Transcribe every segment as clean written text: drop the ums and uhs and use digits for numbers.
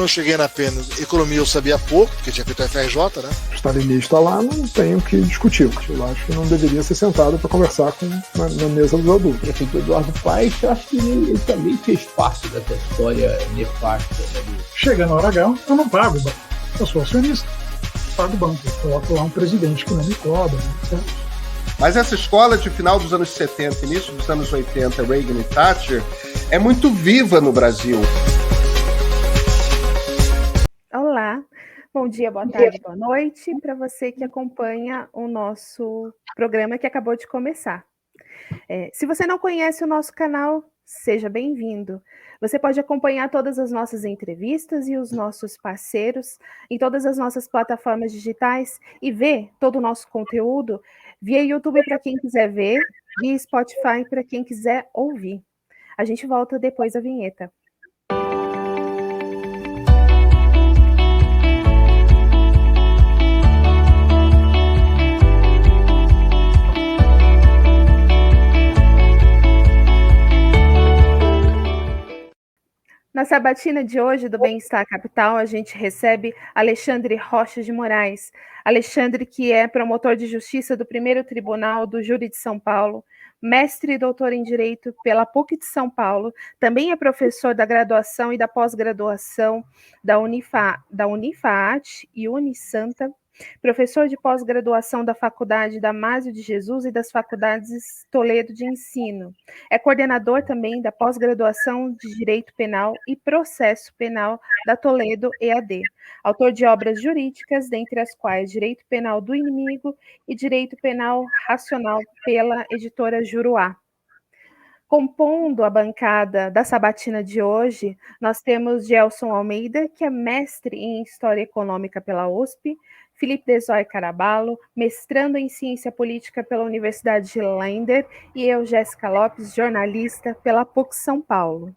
quando eu cheguei na Pênus, economia eu sabia pouco, porque tinha feito a FRJ, né? O stalinista lá, não tem o que discutir. Eu acho que não deveria ser sentado para conversar na mesa dos adultos. O prefeito Eduardo Paes, eu acho que ele também fez parte dessa história nefasta. Chega na hora H, eu não pago, eu sou acionista, pago o banco, eu coloco lá um presidente que não me cobra, né? Mas essa escola de final dos anos 70, início dos anos 80, Reagan e Thatcher, é muito viva no Brasil. Olá, bom dia, boa tarde, boa noite para você que acompanha o nosso programa que acabou de começar. Se você não conhece o nosso canal, seja bem-vindo. Você pode acompanhar todas as nossas entrevistas e os nossos parceiros em todas as nossas plataformas digitais e ver todo o nosso conteúdo via YouTube para quem quiser ver, via Spotify para quem quiser ouvir. A gente volta depois da vinheta. Na sabatina de hoje do Bem-Estar Capital, a gente recebe Alexandre Rocha de Moraes. Alexandre, que é promotor de justiça do Primeiro Tribunal do Júri de São Paulo, mestre e doutor em Direito pela PUC de São Paulo, também é professor da graduação e da pós-graduação da Unifaat e Unisanta, professor de pós-graduação da Faculdade Damásio de Jesus e das Faculdades Toledo de Ensino. É coordenador também da pós-graduação de Direito Penal e Processo Penal da Toledo EAD. Autor de obras jurídicas, dentre as quais Direito Penal do Inimigo e Direito Penal Racional pela editora Juruá. Compondo a bancada da sabatina de hoje, nós temos Gelson Almeida, que é mestre em História Econômica pela USP, Felipe Desoy Caraballo, mestrando em Ciência Política pela Universidade de Lender, e eu, Jéssica Lopes, jornalista pela PUC São Paulo.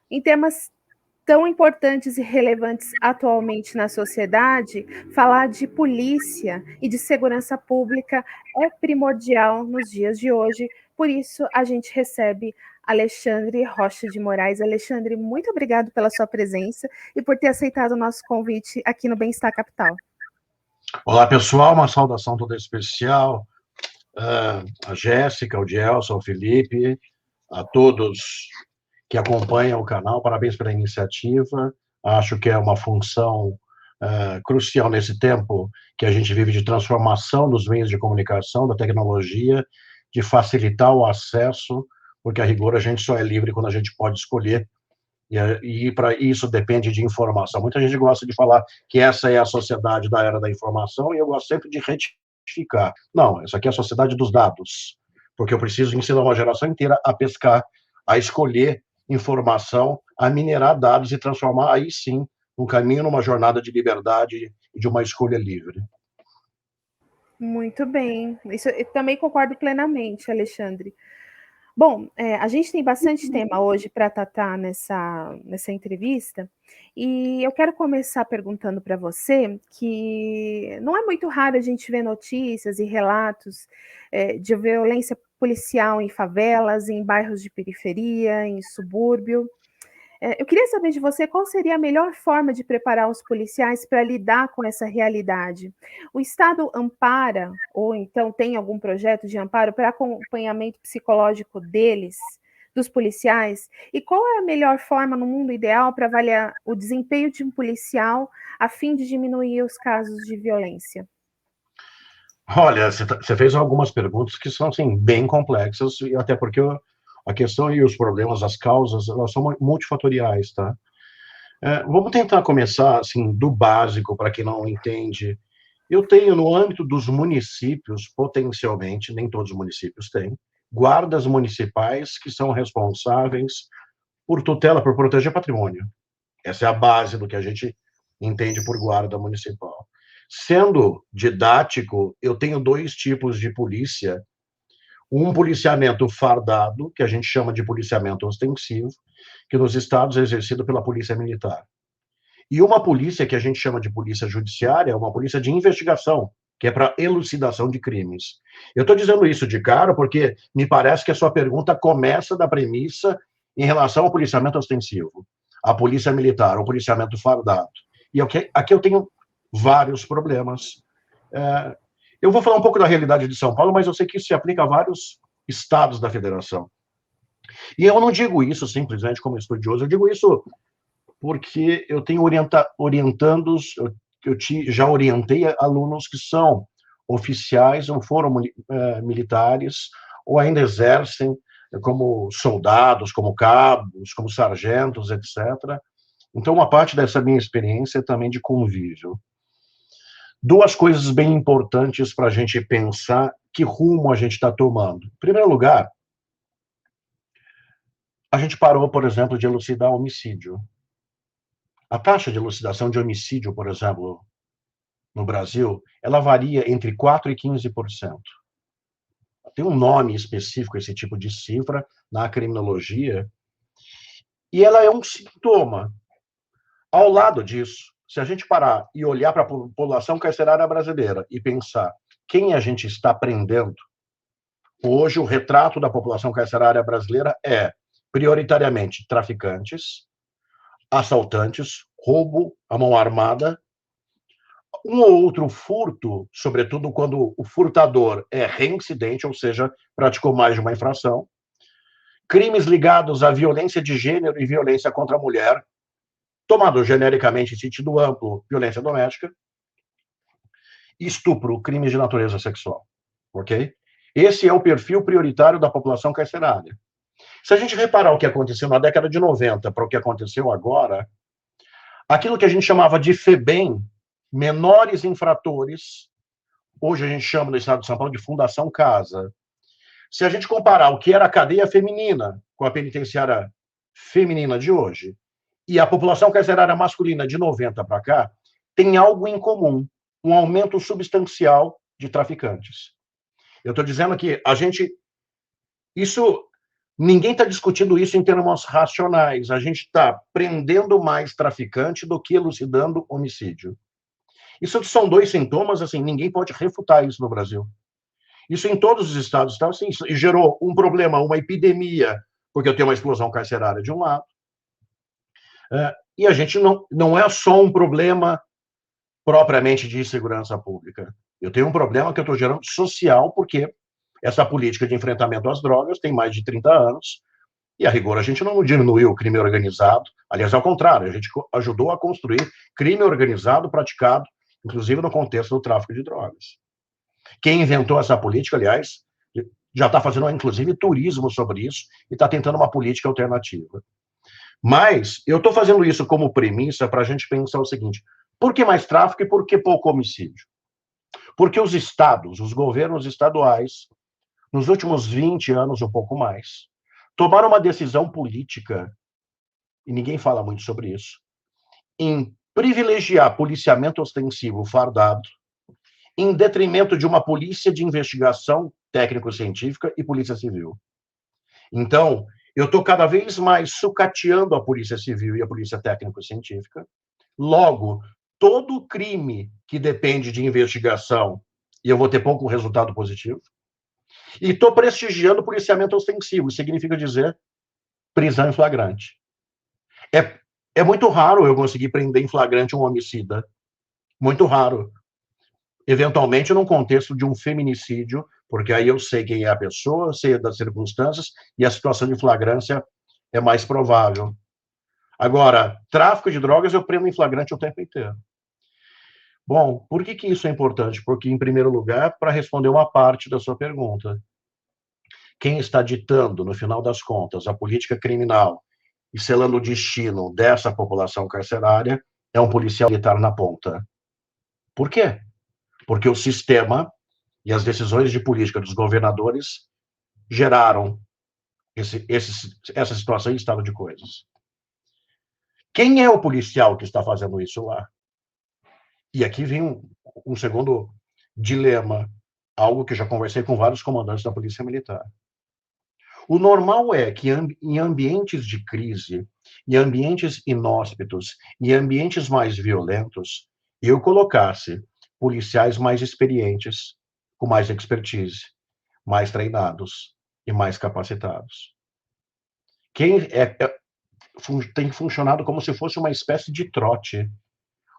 Em temas tão importantes e relevantes atualmente na sociedade, falar de polícia e de segurança pública é primordial nos dias de hoje, por isso a gente recebe Alexandre Rocha de Moraes. Alexandre, muito obrigado pela sua presença e por ter aceitado o nosso convite aqui no Bem-Estar Capital. Olá, pessoal, uma saudação toda especial a Jéssica, ao Gelson, ao Felipe, a todos que acompanham o canal, parabéns pela iniciativa, acho que é uma função crucial nesse tempo que a gente vive de transformação dos meios de comunicação, da tecnologia, de facilitar o acesso, porque a rigor a gente só é livre quando a gente pode escolher, e para isso depende de informação. Muita gente gosta de falar que essa é a sociedade da era da informação, e eu gosto sempre de retificar. Não, essa aqui é a sociedade dos dados, porque eu preciso ensinar uma geração inteira a pescar, a escolher informação, a minerar dados e transformar, aí sim, um caminho numa jornada de liberdade e de uma escolha livre. Muito bem, isso eu também concordo plenamente, Alexandre. Bom, a gente tem bastante tema hoje para tratar nessa entrevista, e eu quero começar perguntando para você que não é muito raro a gente ver notícias e relatos de violência policial em favelas, em bairros de periferia, em subúrbio. Eu queria saber de você qual seria a melhor forma de preparar os policiais para lidar com essa realidade. O Estado ampara, ou então tem algum projeto de amparo para acompanhamento psicológico deles, dos policiais? E qual é a melhor forma, no mundo ideal, para avaliar o desempenho de um policial a fim de diminuir os casos de violência? Olha, você fez algumas perguntas que são, assim, bem complexas, e até porque a questão e os problemas, as causas, elas são multifatoriais, tá? Vamos tentar começar, assim, do básico, para quem não entende. Eu tenho, no âmbito dos municípios, potencialmente, nem todos os municípios têm, guardas municipais que são responsáveis por tutela, por proteger patrimônio. Essa é a base do que a gente entende por guarda municipal. Sendo didático, eu tenho dois tipos de polícia. Um policiamento fardado, que a gente chama de policiamento ostensivo, que nos estados é exercido pela polícia militar. E uma polícia que a gente chama de polícia judiciária, uma polícia de investigação, que é para elucidação de crimes. Eu estou dizendo isso de cara porque me parece que a sua pergunta começa da premissa em relação ao policiamento ostensivo. a polícia militar, o policiamento fardado. E aqui eu tenho vários problemas. Eu vou falar um pouco da realidade de São Paulo, mas eu sei que isso se aplica a vários estados da federação. E eu não digo isso simplesmente como estudioso, eu digo isso porque eu tenho orientandos, já orientei alunos que são oficiais ou foram militares ou ainda exercem como soldados, como cabos, como sargentos, etc. Então, uma parte dessa minha experiência é também de convívio. Duas coisas bem importantes para a gente pensar que rumo a gente está tomando. Em primeiro lugar, a gente parou, por exemplo, de elucidar homicídio. A taxa de elucidação de homicídio, por exemplo, no Brasil, ela varia entre 4% e 15%. Tem um nome específico, esse tipo de cifra, na criminologia, e ela é um sintoma. Ao lado disso, se a gente parar e olhar para a população carcerária brasileira e pensar quem a gente está prendendo, hoje o retrato da população carcerária brasileira é, prioritariamente, traficantes, assaltantes, roubo à mão armada, um ou outro furto, sobretudo quando o furtador é reincidente, ou seja, praticou mais de uma infração, crimes ligados à violência de gênero e violência contra a mulher, tomado genericamente em sentido amplo, violência doméstica, estupro, crimes de natureza sexual, ok? Esse é o perfil prioritário da população carcerária. Se a gente reparar o que aconteceu na década de 90 para o que aconteceu agora, aquilo que a gente chamava de FEBEM, menores infratores, hoje a gente chama no estado de São Paulo de Fundação Casa. Se a gente comparar o que era a cadeia feminina com a penitenciária feminina de hoje, e a população carcerária masculina de 90 para cá, tem algo em comum, um aumento substancial de traficantes. Eu estou dizendo que ninguém está discutindo isso em termos racionais, a gente está prendendo mais traficante do que elucidando homicídio. Isso são dois sintomas, assim, ninguém pode refutar isso no Brasil. Isso em todos os estados está assim, e gerou um problema, uma epidemia, porque eu tenho uma explosão carcerária de um lado, e a gente não é só um problema propriamente de segurança pública. Eu tenho um problema que eu estou gerando social, porque essa política de enfrentamento às drogas tem mais de 30 anos, e a rigor a gente não diminuiu o crime organizado, aliás, ao contrário, a gente ajudou a construir crime organizado praticado, inclusive no contexto do tráfico de drogas. Quem inventou essa política, aliás, já está fazendo, inclusive, turismo sobre isso, e está tentando uma política alternativa. Mas eu estou fazendo isso como premissa para a gente pensar o seguinte: por que mais tráfico e por que pouco homicídio? Porque os estados, os governos estaduais, nos últimos 20 anos, um pouco mais, tomaram uma decisão política, e ninguém fala muito sobre isso, em privilegiar policiamento ostensivo fardado, em detrimento de uma polícia de investigação técnico-científica e polícia civil. Então, eu estou cada vez mais sucateando a polícia civil e a polícia técnico-científica. Logo, todo crime que depende de investigação, e eu vou ter pouco resultado positivo, e estou prestigiando o policiamento ostensivo, significa dizer prisão em flagrante. É muito raro eu conseguir prender em flagrante um homicida. Muito raro. Eventualmente, num contexto de um feminicídio, porque aí eu sei quem é a pessoa, sei das circunstâncias, e a situação de flagrância é mais provável. Agora, tráfico de drogas eu prendo em flagrante o tempo inteiro. Bom, por que isso é importante? Porque, em primeiro lugar, para responder uma parte da sua pergunta, quem está ditando, no final das contas, a política criminal e selando o destino dessa população carcerária é um policial militar na ponta. Por quê? Porque o sistema e as decisões de política dos governadores geraram essa situação em estado de coisas. Quem é o policial que está fazendo isso lá? E aqui vem um segundo dilema, algo que eu já conversei com vários comandantes da Polícia Militar. O normal é que em ambientes de crise, em ambientes inóspitos, em ambientes mais violentos, eu colocasse policiais mais experientes, com mais expertise, mais treinados e mais capacitados. tem funcionado como se fosse uma espécie de trote.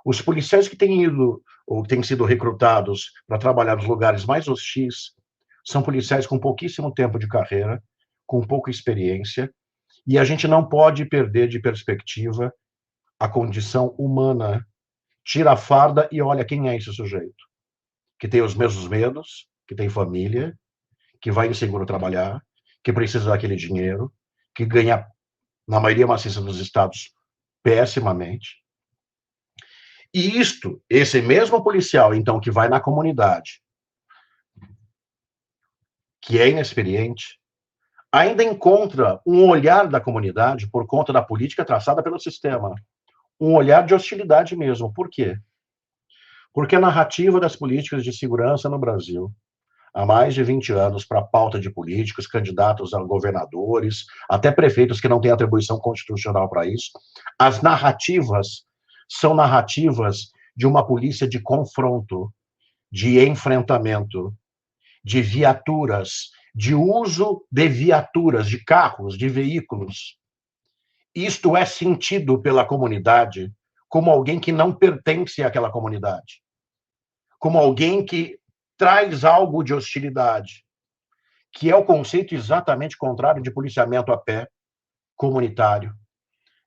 Os policiais que têm ido ou têm sido recrutados para trabalhar nos lugares mais hostis são policiais com pouquíssimo tempo de carreira, com pouca experiência, e a gente não pode perder de perspectiva a condição humana. Tira a farda e olha quem é esse sujeito, que tem os mesmos medos, que tem família, que vai inseguro trabalhar, que precisa daquele dinheiro, que ganha, na maioria maciça dos estados, pessimamente. E esse mesmo policial, então, que vai na comunidade, que é inexperiente, ainda encontra um olhar da comunidade, por conta da política traçada pelo sistema, um olhar de hostilidade mesmo. Por quê? Porque a narrativa das políticas de segurança no Brasil, há mais de 20 anos, para a pauta de políticos, candidatos a governadores, até prefeitos que não têm atribuição constitucional para isso, as narrativas são narrativas de uma polícia de confronto, de enfrentamento, de viaturas, de uso de viaturas, de carros, de veículos. Isto é sentido pela comunidade como alguém que não pertence àquela comunidade, como alguém que traz algo de hostilidade, que é o conceito exatamente contrário de policiamento a pé comunitário,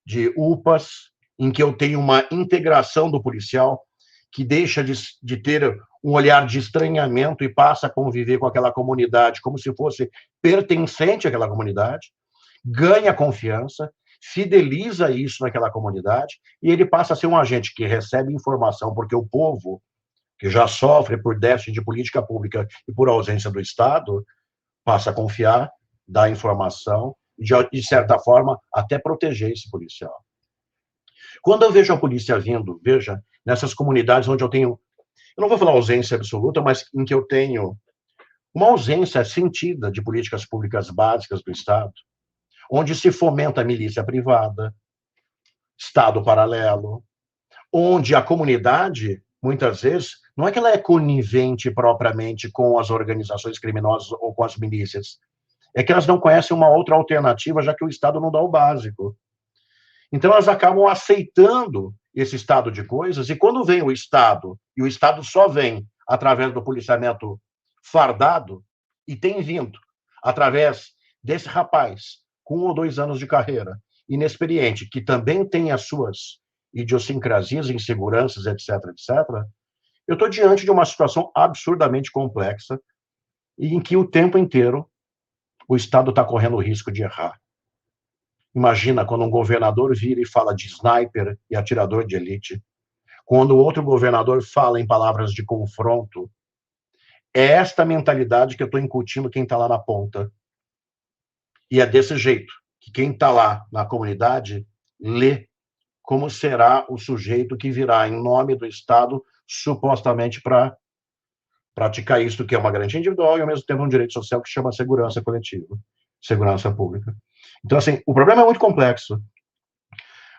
de UPAs, em que eu tenho uma integração do policial que deixa de ter um olhar de estranhamento e passa a conviver com aquela comunidade como se fosse pertencente àquela comunidade, ganha confiança, fideliza isso naquela comunidade e ele passa a ser um agente que recebe informação, porque o povo, que já sofre por déficit de política pública e por ausência do Estado, passa a confiar, dar informação e, de certa forma, até proteger esse policial. Quando eu vejo a polícia vindo, veja, nessas comunidades onde eu não vou falar ausência absoluta, mas em que eu tenho uma ausência sentida de políticas públicas básicas do Estado, onde se fomenta a milícia privada, Estado paralelo, onde a comunidade, muitas vezes, não é que ela é conivente propriamente com as organizações criminosas ou com as milícias, é que elas não conhecem uma outra alternativa, já que o Estado não dá o básico. Então, elas acabam aceitando esse estado de coisas, e quando vem o Estado, e o Estado só vem através do policiamento fardado, e tem vindo através desse rapaz, com 1 ou 2 anos de carreira, inexperiente, que também tem as suas idiosincrasias, inseguranças, etc., etc., eu estou diante de uma situação absurdamente complexa, e em que o tempo inteiro o Estado está correndo o risco de errar. Imagina quando um governador vira e fala de sniper e atirador de elite, quando outro governador fala em palavras de confronto. É esta mentalidade que eu estou incutindo quem está lá na ponta. E é desse jeito que quem está lá na comunidade lê como será o sujeito que virá em nome do Estado, supostamente para praticar isso, que é uma garantia individual e, ao mesmo tempo, um direito social que chama segurança coletiva, segurança pública. Então, assim, o problema é muito complexo.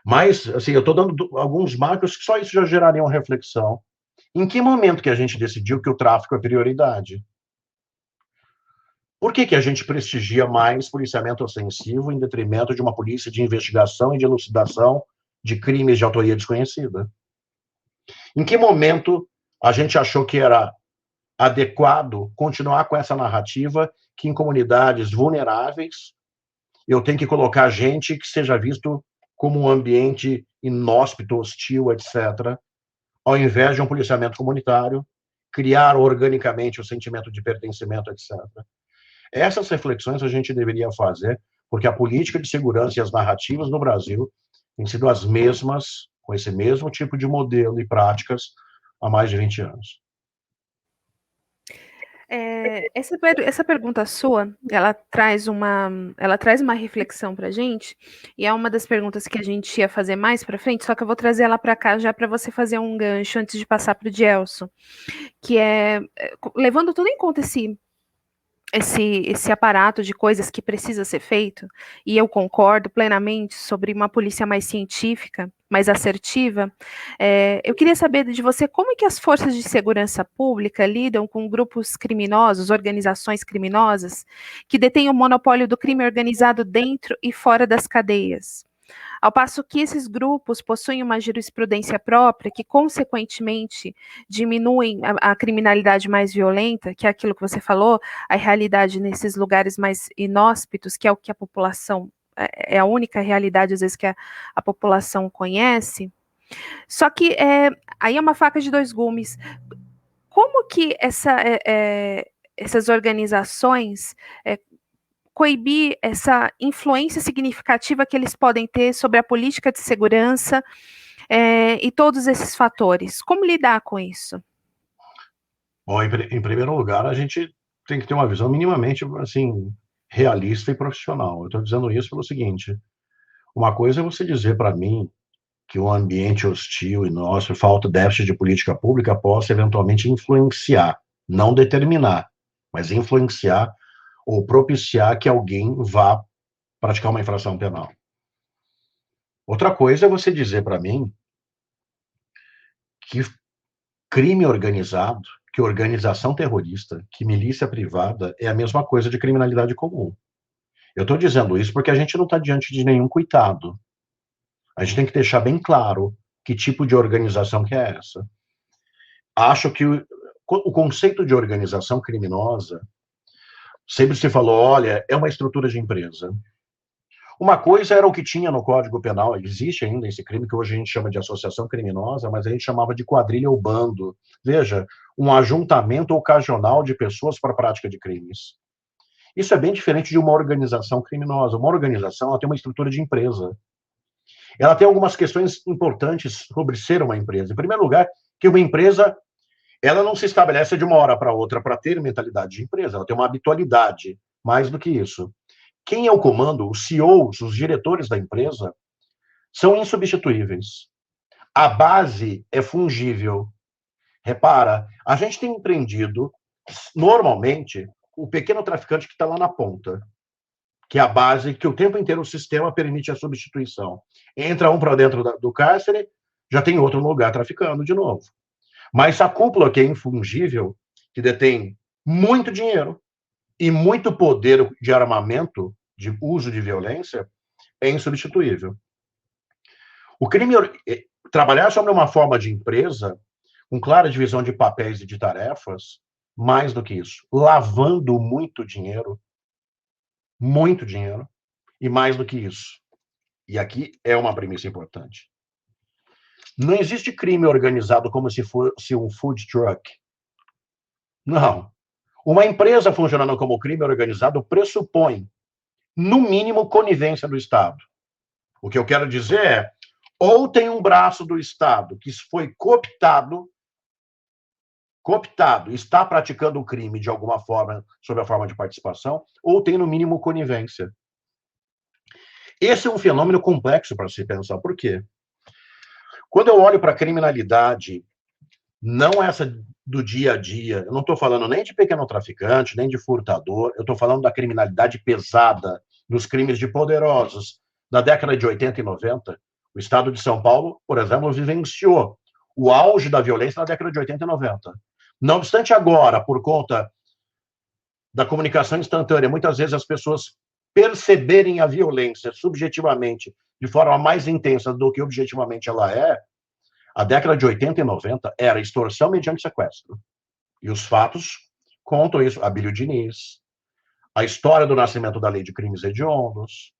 Mas, assim, eu estou dando alguns marcos que só isso já geraria uma reflexão. Em que momento que a gente decidiu que o tráfico é prioridade? Por que a gente prestigia mais policiamento ostensivo em detrimento de uma polícia de investigação e de elucidação de crimes de autoria desconhecida? Em que momento a gente achou que era adequado continuar com essa narrativa que em comunidades vulneráveis eu tenho que colocar gente que seja visto como um ambiente inóspito, hostil, etc., ao invés de um policiamento comunitário, criar organicamente o sentimento de pertencimento, etc. Essas reflexões a gente deveria fazer, porque a política de segurança e as narrativas no Brasil têm sido as mesmas, com esse mesmo tipo de modelo e práticas, há mais de 20 anos. Essa pergunta sua, ela traz uma reflexão para a gente, e é uma das perguntas que a gente ia fazer mais para frente, só que eu vou trazer ela para cá já para você fazer um gancho antes de passar para o Gelson, que é, levando tudo em conta esse aparato de coisas que precisa ser feito, e eu concordo plenamente sobre uma polícia mais científica, mais assertiva, eu queria saber de você como é que as forças de segurança pública lidam com grupos criminosos, organizações criminosas, que detêm o monopólio do crime organizado dentro e fora das cadeias. Ao passo que esses grupos possuem uma jurisprudência própria que, consequentemente, diminuem a criminalidade mais violenta, que é aquilo que você falou, a realidade nesses lugares mais inóspitos, que é o que a população, é a única realidade, às vezes, que a população conhece. Só que aí é uma faca de dois gumes. Como que essas organizações coibir essa influência significativa que eles podem ter sobre a política de segurança e todos esses fatores? Como lidar com isso? Bom, em primeiro lugar, a gente tem que ter uma visão minimamente, assim, realista e profissional. Eu estou dizendo isso pelo seguinte: uma coisa é você dizer para mim que um ambiente hostil e nosso, falta déficit de política pública, possa eventualmente influenciar, não determinar, mas influenciar ou propiciar que alguém vá praticar uma infração penal. Outra coisa é você dizer para mim que crime organizado, que organização terrorista, que milícia privada é a mesma coisa de criminalidade comum. Eu estou dizendo isso porque a gente não está diante de nenhum coitado. A gente tem que deixar bem claro que tipo de organização que é essa. Acho que o conceito de organização criminosa sempre se falou, olha, é uma estrutura de empresa. Uma coisa era o que tinha no Código Penal, existe ainda esse crime que hoje a gente chama de associação criminosa, mas a gente chamava de quadrilha ou bando. Veja, um ajuntamento ocasional de pessoas para a prática de crimes. Isso é bem diferente de uma organização criminosa. Uma organização, ela tem uma estrutura de empresa. Ela tem algumas questões importantes sobre ser uma empresa. Em primeiro lugar, que uma empresa, ela não se estabelece de uma hora para outra para ter mentalidade de empresa, ela tem uma habitualidade, mais do que isso. Quem é o comando, os CEOs, os diretores da empresa, são insubstituíveis. A base é fungível. Repara, a gente tem empreendido, normalmente, o pequeno traficante que está lá na ponta, que é a base que o tempo inteiro o sistema permite a substituição. Entra um para dentro do cárcere, já tem outro no lugar traficando de novo. Mas a cúpula, que é infungível, que detém muito dinheiro e muito poder de armamento, de uso de violência, é insubstituível. O crime, trabalhar sobre uma forma de empresa, com clara divisão de papéis e de tarefas, mais do que isso, lavando muito dinheiro, e mais do que isso. E aqui é uma premissa importante. Não existe crime organizado como se fosse um food truck. Não. Uma empresa funcionando como crime organizado pressupõe, no mínimo, conivência do Estado. O que eu quero dizer é, ou tem um braço do Estado que foi cooptado, está praticando o crime de alguma forma, sob a forma de participação, ou tem, no mínimo, conivência. Esse é um fenômeno complexo para se pensar. Por quê? Quando eu olho para a criminalidade, não essa do dia a dia, eu não estou falando nem de pequeno traficante, nem de furtador, eu estou falando da criminalidade pesada, dos crimes de poderosos. Da década de 80 e 90, o Estado de São Paulo, por exemplo, vivenciou o auge da violência na década de 80 e 90. Não obstante agora, por conta da comunicação instantânea, muitas vezes as pessoas perceberem a violência subjetivamente de forma mais intensa do que objetivamente ela é, a década de 80 e 90 era extorsão mediante sequestro. E os fatos contam isso. Abílio Diniz, a história do nascimento da lei de crimes hediondos,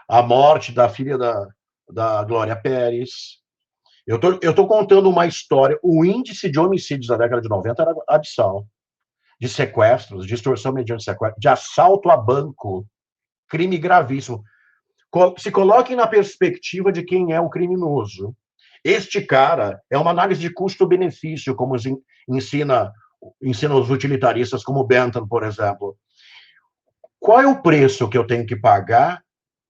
a morte da filha da Glória Pérez. Eu tô contando uma história. O índice de homicídios da década de 90 era abissal. De sequestros, de extorsão mediante sequestro, de assalto a banco, crime gravíssimo. Se coloquem na perspectiva de quem é o criminoso. Este cara é uma análise de custo-benefício, como ensina os utilitaristas, como Bentham, por exemplo. Qual é o preço que eu tenho que pagar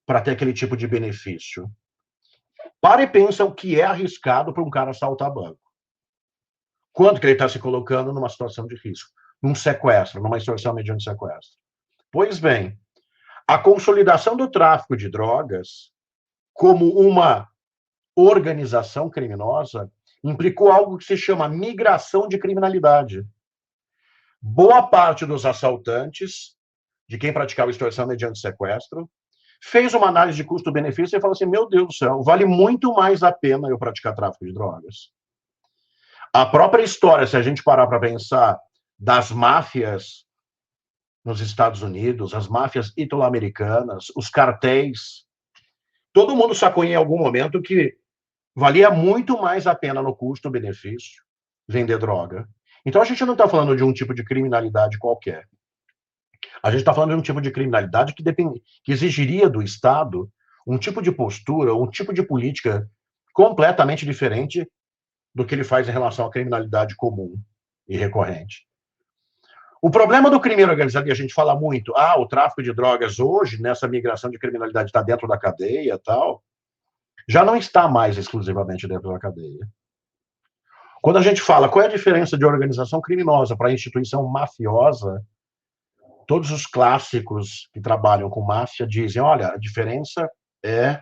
para ter aquele tipo de benefício? Para e pensa o que é arriscado para um cara assaltar banco. Quanto que ele está se colocando numa situação de risco? Num sequestro, numa extorsão mediante sequestro. Pois bem, a consolidação do tráfico de drogas como uma organização criminosa implicou algo que se chama migração de criminalidade. Boa parte dos assaltantes, de quem praticava extorsão mediante sequestro, fez uma análise de custo-benefício e falou assim, meu Deus do céu, vale muito mais a pena eu praticar tráfico de drogas. A própria história, se a gente parar para pensar, das máfias nos Estados Unidos, as máfias italo-americanas, os cartéis, todo mundo sacou em algum momento que valia muito mais a pena no custo-benefício vender droga. Então a gente não está falando de um tipo de criminalidade qualquer. A gente está falando de um tipo de criminalidade que exigiria do Estado um tipo de postura, um tipo de política completamente diferente do que ele faz em relação à criminalidade comum e recorrente. O problema do crime organizado, e a gente fala muito, o tráfico de drogas hoje, nessa migração de criminalidade, está dentro da cadeia e tal, já não está mais exclusivamente dentro da cadeia. Quando a gente fala qual é a diferença de organização criminosa para a instituição mafiosa, todos os clássicos que trabalham com máfia dizem, olha, a diferença é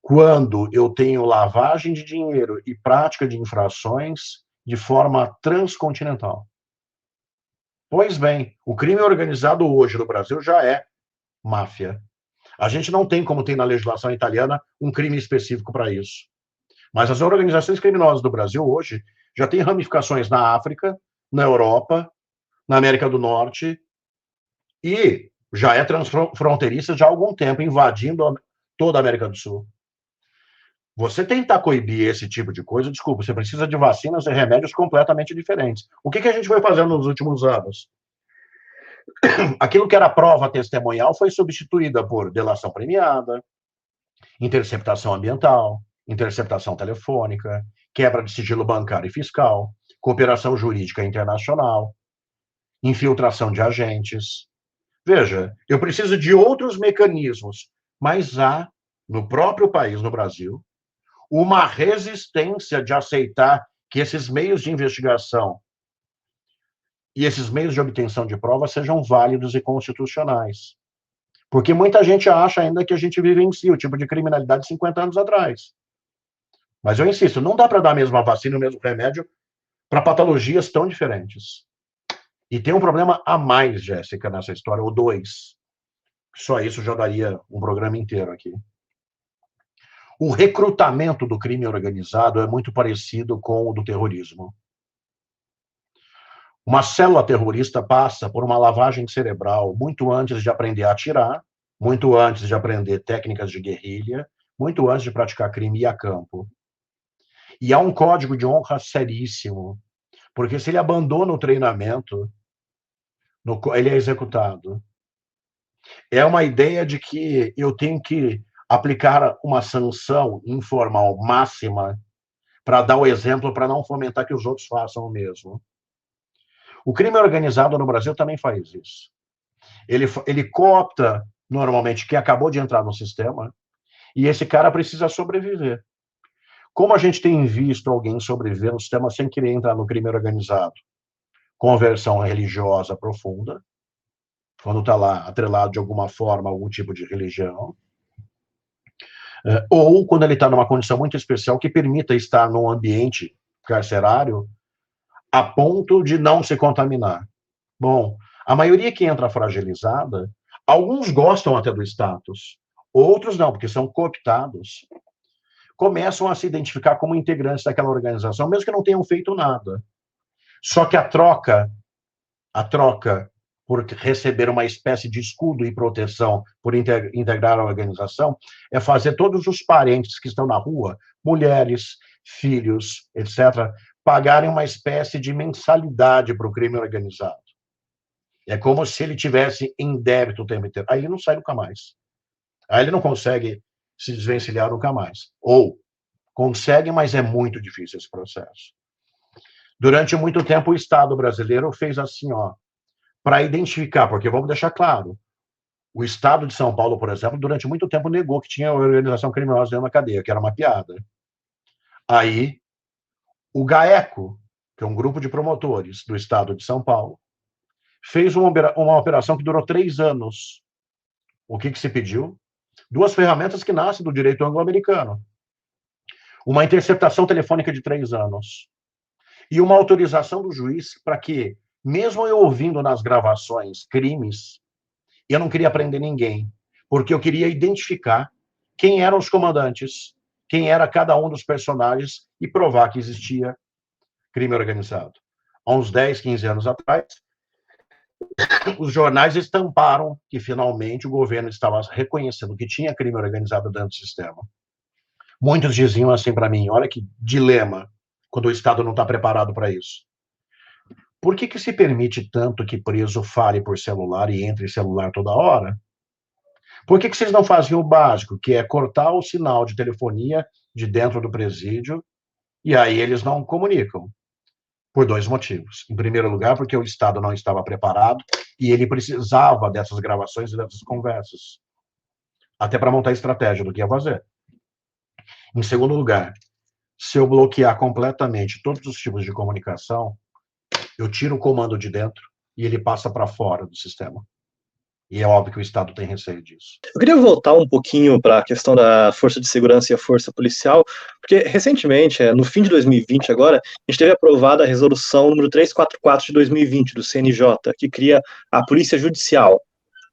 quando eu tenho lavagem de dinheiro e prática de infrações de forma transcontinental. Pois bem, o crime organizado hoje no Brasil já é máfia. A gente não tem, como tem na legislação italiana, um crime específico para isso. Mas as organizações criminosas do Brasil hoje já têm ramificações na África, na Europa, na América do Norte, e já é transfronteiriça já há algum tempo, invadindo toda a América do Sul. Você tentar coibir esse tipo de coisa, desculpa, você precisa de vacinas e remédios completamente diferentes. O que a gente foi fazendo nos últimos anos? Aquilo que era prova testemunhal foi substituída por delação premiada, interceptação ambiental, interceptação telefônica, quebra de sigilo bancário e fiscal, cooperação jurídica internacional, infiltração de agentes. Veja, eu preciso de outros mecanismos, mas há, no próprio país, no Brasil, uma resistência de aceitar que esses meios de investigação e esses meios de obtenção de provas sejam válidos e constitucionais. Porque muita gente acha ainda que a gente vivencia o tipo de criminalidade de 50 anos atrás. Mas eu insisto, não dá para dar a mesma vacina, o mesmo remédio para patologias tão diferentes. E tem um problema a mais, Jéssica, nessa história, ou dois. Só isso já daria um programa inteiro aqui. O recrutamento do crime organizado é muito parecido com o do terrorismo. Uma célula terrorista passa por uma lavagem cerebral muito antes de aprender a atirar, muito antes de aprender técnicas de guerrilha, muito antes de praticar crime e ir a campo. E há um código de honra seríssimo, porque se ele abandona o treinamento, ele é executado. É uma ideia de que eu tenho que aplicar uma sanção informal máxima para dar o exemplo, para não fomentar que os outros façam o mesmo. O crime organizado no Brasil também faz isso. Ele coopta, normalmente, quem acabou de entrar no sistema, e esse cara precisa sobreviver. Como a gente tem visto alguém sobreviver no sistema sem querer entrar no crime organizado? Conversão religiosa profunda, quando está lá atrelado de alguma forma a algum tipo de religião, ou quando ele está numa condição muito especial que permita estar num ambiente carcerário a ponto de não se contaminar. Bom, a maioria que entra fragilizada, alguns gostam até do status, outros não, porque são cooptados, começam a se identificar como integrantes daquela organização, mesmo que não tenham feito nada. Só que a troca por receber uma espécie de escudo e proteção por integrar a organização, é fazer todos os parentes que estão na rua, mulheres, filhos, etc., pagarem uma espécie de mensalidade para o crime organizado. É como se ele tivesse em débito o tempo inteiro. Aí ele não sai nunca mais. Aí ele não consegue se desvencilhar nunca mais. Ou consegue, mas é muito difícil esse processo. Durante muito tempo, o Estado brasileiro fez assim, para identificar, porque vamos deixar claro, o Estado de São Paulo, por exemplo, durante muito tempo negou que tinha organização criminosa dentro da cadeia, que era uma piada. Aí, o GAECO, que é um grupo de promotores do Estado de São Paulo, fez uma operação que durou 3 anos. O que se pediu? 2 ferramentas que nascem do direito anglo-americano. Uma interceptação telefônica de 3 anos. E uma autorização do juiz para que, mesmo eu ouvindo nas gravações crimes, eu não queria prender ninguém, porque eu queria identificar quem eram os comandantes, quem era cada um dos personagens e provar que existia crime organizado. Há uns 10, 15 anos atrás, os jornais estamparam que finalmente o governo estava reconhecendo que tinha crime organizado dentro do sistema. Muitos diziam assim para mim, olha que dilema, quando o Estado não está preparado para isso. Por que se permite tanto que preso fale por celular e entre em celular toda hora? Por que vocês não fazem o básico, que é cortar o sinal de telefonia de dentro do presídio, e aí eles não comunicam? Por 2 motivos. Em primeiro lugar, porque o Estado não estava preparado e ele precisava dessas gravações e dessas conversas, até para montar a estratégia do que ia fazer. Em segundo lugar, se eu bloquear completamente todos os tipos de comunicação, eu tiro o comando de dentro e ele passa para fora do sistema. E é óbvio que o Estado tem receio disso. Eu queria voltar um pouquinho para a questão da força de segurança e a força policial, porque recentemente, no fim de 2020 agora, a gente teve aprovada a resolução número 344 de 2020 do CNJ, que cria a Polícia Judicial,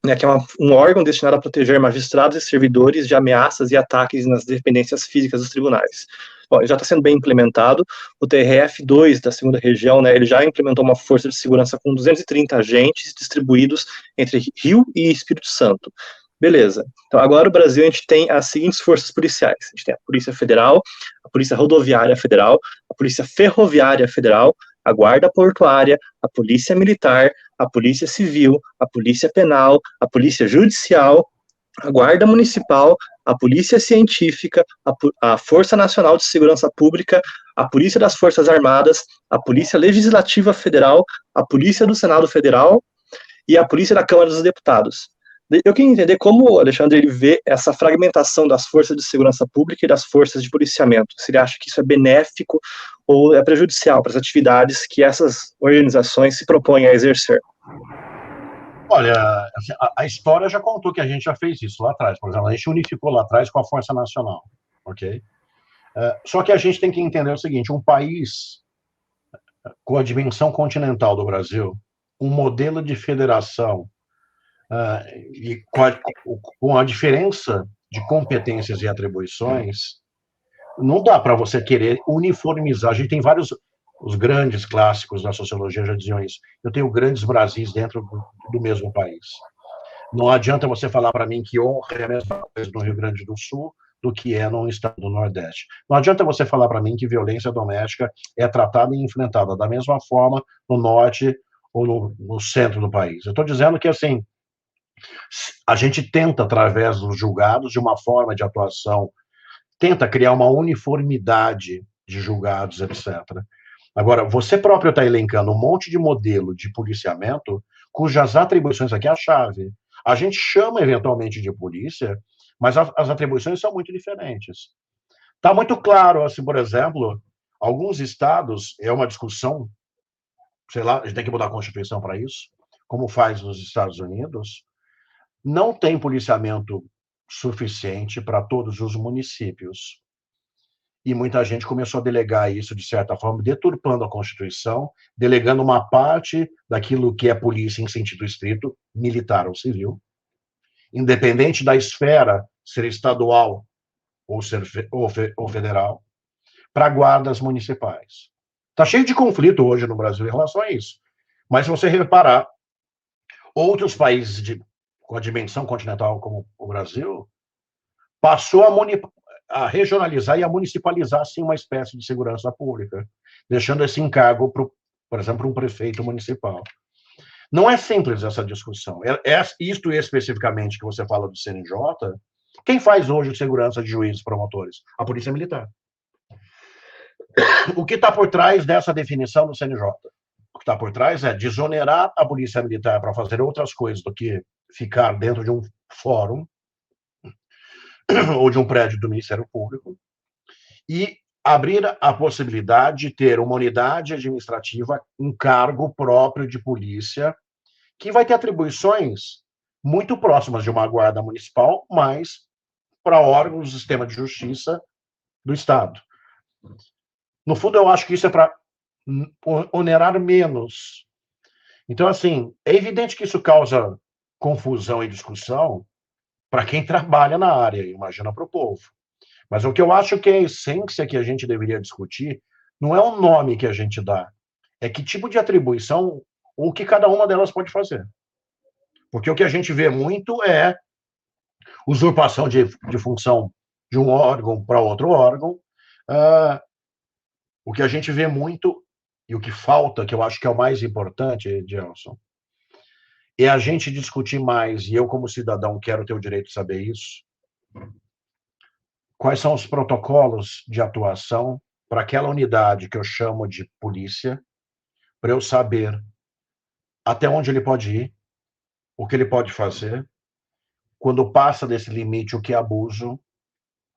né, que é um órgão destinado a proteger magistrados e servidores de ameaças e ataques nas dependências físicas dos tribunais. Bom, já está sendo bem implementado. O TRF-2 da 2ª Região, né, ele já implementou uma força de segurança com 230 agentes distribuídos entre Rio e Espírito Santo. Beleza. Então, agora o Brasil, a gente tem as seguintes forças policiais. A gente tem a Polícia Federal, a Polícia Rodoviária Federal, a Polícia Ferroviária Federal, a Guarda Portuária, a Polícia Militar, a Polícia Civil, a Polícia Penal, a Polícia Judicial, a Guarda Municipal, a Polícia Científica, a Força Nacional de Segurança Pública, a Polícia das Forças Armadas, a Polícia Legislativa Federal, a Polícia do Senado Federal e a Polícia da Câmara dos Deputados. Eu queria entender como o Alexandre ele vê essa fragmentação das forças de segurança pública e das forças de policiamento. Se ele acha que isso é benéfico ou é prejudicial para as atividades que essas organizações se propõem a exercer. Olha, a história já contou que a gente já fez isso lá atrás. Por exemplo, a gente unificou lá atrás com a Força Nacional, ok? Só que a gente tem que entender o seguinte, um país com a dimensão continental do Brasil, um modelo de federação e com a diferença de competências e atribuições, não dá para você querer uniformizar. A gente tem vários, os grandes clássicos da sociologia já diziam isso. Eu tenho grandes Brasis dentro do mesmo país. Não adianta você falar para mim que honra é a mesma coisa no Rio Grande do Sul do que é no estado do Nordeste. Não adianta você falar para mim que violência doméstica é tratada e enfrentada da mesma forma no Norte ou no centro do país. Eu estou dizendo que, assim, a gente tenta, através dos julgados, de uma forma de atuação, tenta criar uma uniformidade de julgados, etc. Agora, você próprio está elencando um monte de modelo de policiamento cujas atribuições aqui é a chave. A gente chama eventualmente de polícia, mas as atribuições são muito diferentes. Está muito claro, assim, por exemplo, alguns estados, é uma discussão, sei lá, a gente tem que mudar a Constituição para isso, como faz nos Estados Unidos, não tem policiamento suficiente para todos os municípios. E muita gente começou a delegar isso, de certa forma, deturpando a Constituição, delegando uma parte daquilo que é polícia em sentido estrito, militar ou civil, independente da esfera ser estadual ou federal, para guardas municipais. Está cheio de conflito hoje no Brasil em relação a isso. Mas se você reparar, outros países com a dimensão continental como o Brasil, passou a regionalizar e a municipalizar, assim, uma espécie de segurança pública, deixando esse encargo, por exemplo, para um prefeito municipal. Não é simples essa discussão. Isto especificamente que você fala do CNJ, quem faz hoje segurança de juízes promotores? A Polícia Militar. O que está por trás dessa definição do CNJ? O que está por trás é desonerar a Polícia Militar para fazer outras coisas do que ficar dentro de um fórum ou de um prédio do Ministério Público e abrir a possibilidade de ter uma unidade administrativa, um cargo próprio de polícia, que vai ter atribuições muito próximas de uma guarda municipal, mas para órgãos do sistema de justiça do Estado. No fundo, eu acho que isso é para onerar menos. Então, assim, é evidente que isso causa confusão e discussão para quem trabalha na área, imagina para o povo. Mas o que eu acho que é a essência que a gente deveria discutir não é o nome que a gente dá, é que tipo de atribuição ou o que cada uma delas pode fazer. Porque o que a gente vê muito é usurpação de função de um órgão para outro órgão. O que a gente vê muito, e o que falta, que eu acho que é o mais importante, Gelson, é a gente discutir mais, e eu como cidadão quero ter o direito de saber isso, quais são os protocolos de atuação para aquela unidade que eu chamo de polícia, para eu saber até onde ele pode ir, o que ele pode fazer, quando passa desse limite, o que é abuso,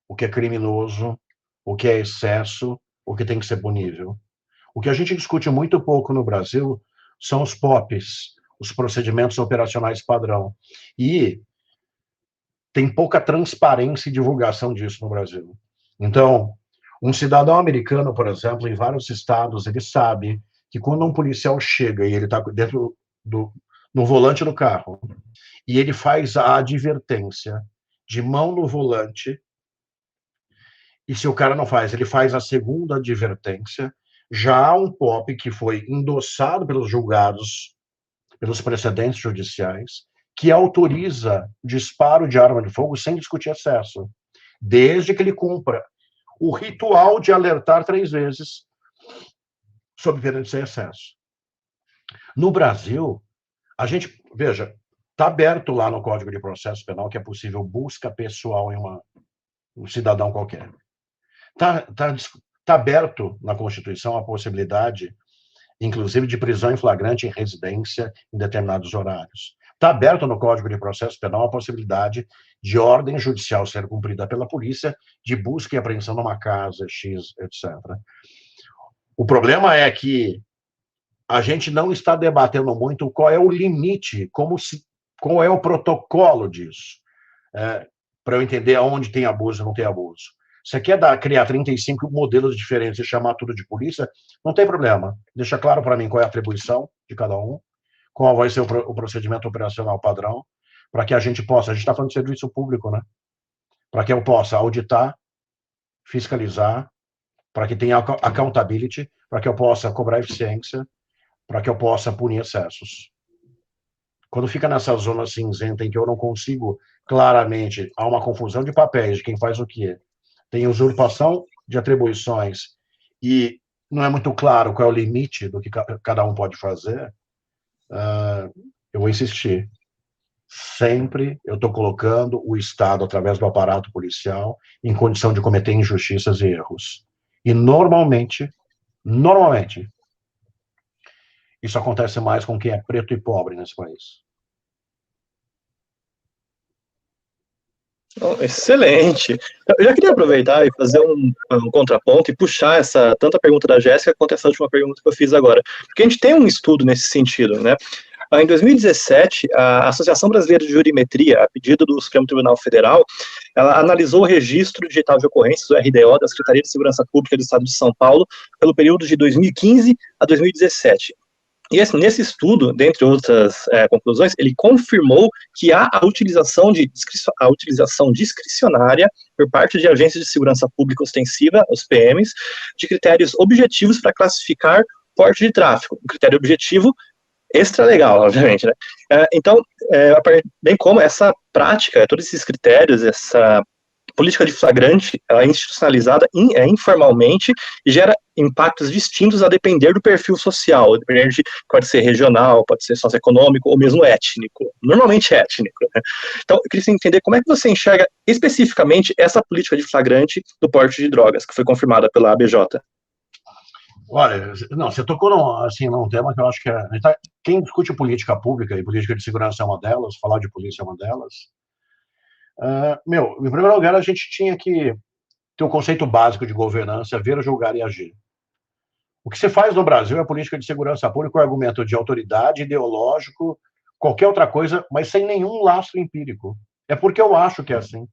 o que é criminoso, o que é excesso, o que tem que ser punível. O que a gente discute muito pouco no Brasil são os POPs, os procedimentos operacionais padrão. E tem pouca transparência e divulgação disso no Brasil. Então, um cidadão americano, por exemplo, em vários estados, ele sabe que quando um policial chega e ele está dentro no volante do carro, e ele faz a advertência de mão no volante, e se o cara não faz, ele faz a segunda advertência, já há um POP que foi endossado pelos julgados, pelos precedentes judiciais, que autoriza disparo de arma de fogo sem discutir excesso, desde que ele cumpra o ritual de alertar 3 vezes sob pena de ser excesso. No Brasil, a gente, veja, está aberto lá no Código de Processo Penal que é possível busca pessoal em um cidadão qualquer. Está aberto na Constituição a possibilidade, inclusive, de prisão em flagrante em residência em determinados horários. Está aberto no Código de Processo Penal a possibilidade de ordem judicial ser cumprida pela polícia, de busca e apreensão numa casa, X, etc. O problema é que a gente não está debatendo muito qual é o limite, qual é o protocolo disso, para eu entender aonde tem abuso e não tem abuso. Você quer criar 35 modelos diferentes e chamar tudo de polícia? Não tem problema. Deixa claro para mim qual é a atribuição de cada um, qual vai ser o procedimento operacional padrão, para que a gente está falando de serviço público, né? Para que eu possa auditar, fiscalizar, para que tenha accountability, para que eu possa cobrar eficiência, para que eu possa punir excessos. Quando fica nessa zona cinzenta em que eu não consigo claramente, há uma confusão de papéis de quem faz o quê, tem usurpação de atribuições e não é muito claro qual é o limite do que cada um pode fazer, eu vou insistir. Sempre eu estou colocando o Estado, através do aparato policial, em condição de cometer injustiças e erros. E normalmente, isso acontece mais com quem é preto e pobre nesse país. Oh, excelente. Eu já queria aproveitar e fazer um contraponto e puxar tanto a pergunta da Jéssica quanto essa última pergunta que eu fiz agora. Porque a gente tem um estudo nesse sentido, né? Em 2017, a Associação Brasileira de Jurimetria, a pedido do Supremo Tribunal Federal, ela analisou o registro digital de ocorrências, o RDO, da Secretaria de Segurança Pública do Estado de São Paulo, pelo período de 2015 a 2017. E nesse estudo, dentre outras conclusões, ele confirmou que há a utilização discricionária por parte de agências de segurança pública ostensiva, os PMs, de critérios objetivos para classificar porte de tráfico. Um critério objetivo extra-legal, obviamente, né? Então, bem como essa prática, todos esses critérios, essa política de flagrante, ela é institucionalizada informalmente e gera impactos distintos a depender do perfil social, pode ser regional, pode ser socioeconômico ou mesmo étnico, normalmente étnico, né? Então, eu queria entender como é que você enxerga especificamente essa política de flagrante do porte de drogas, que foi confirmada pela ABJ. Olha, não, você tocou num tema que eu acho que quem discute política pública, e política de segurança é uma delas, falar de polícia é uma delas, em primeiro lugar, a gente tinha que ter o conceito básico de governança, ver, julgar e agir. O que se faz no Brasil é política de segurança pública com argumento de autoridade, ideológico, qualquer outra coisa, mas sem nenhum lastro empírico. É porque eu acho que é assim.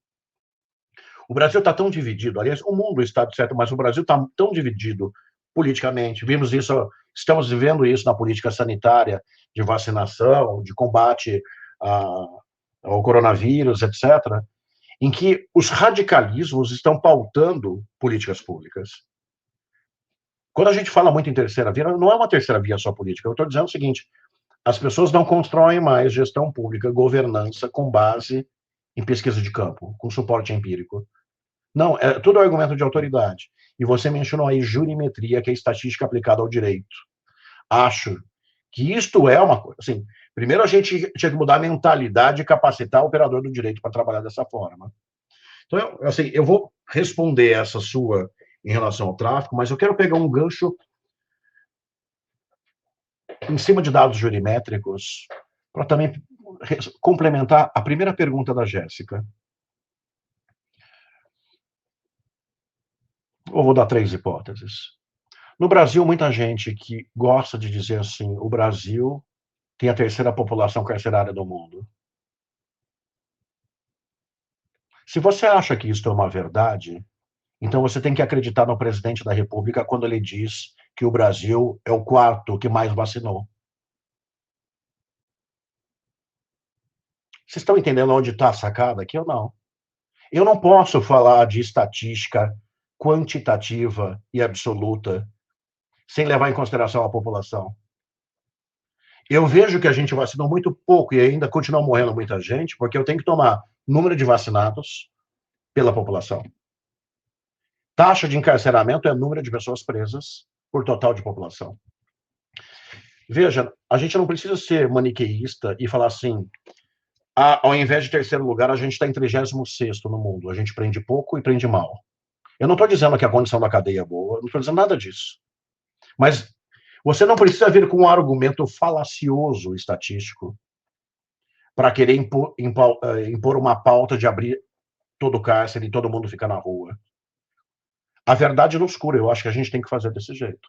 O Brasil está tão dividido, aliás, o mundo está de certo, mas o Brasil está tão dividido politicamente. Vimos isso, estamos vivendo isso na política sanitária, de vacinação, de combate o coronavírus, etc., em que os radicalismos estão pautando políticas públicas. Quando a gente fala muito em terceira via, não é uma terceira via só política. Eu estou dizendo o seguinte: as pessoas não constroem mais gestão pública, governança com base em pesquisa de campo, com suporte empírico. Não, é tudo argumento de autoridade. E você mencionou aí jurimetria, que é estatística aplicada ao direito. Acho que isto é uma coisa. Assim, primeiro a gente tinha que mudar a mentalidade e capacitar o operador do direito para trabalhar dessa forma. Então, assim, eu vou responder essa sua em relação ao tráfico, mas eu quero pegar um gancho em cima de dados jurimétricos para também complementar a primeira pergunta da Jéssica. Eu vou dar 3 hipóteses. No Brasil, muita gente que gosta de dizer assim, o Brasil tem a terceira população carcerária do mundo. Se você acha que isso é uma verdade, então você tem que acreditar no presidente da República quando ele diz que o Brasil é o 4º que mais vacinou. Vocês estão entendendo onde está a sacada aqui ou não? Eu não posso falar de estatística quantitativa e absoluta sem levar em consideração a população. Eu vejo que a gente vacinou muito pouco e ainda continua morrendo muita gente, porque eu tenho que tomar número de vacinados pela população. Taxa de encarceramento é número de pessoas presas por total de população. Veja, a gente não precisa ser maniqueísta e falar assim, ao invés de terceiro lugar, a gente está em 36º no mundo. A gente prende pouco e prende mal. Eu não estou dizendo que a condição da cadeia é boa, não estou dizendo nada disso. Mas você não precisa vir com um argumento falacioso estatístico para querer impor uma pauta de abrir todo o cárcere e todo mundo ficar na rua. A verdade nos cura, eu acho que a gente tem que fazer desse jeito.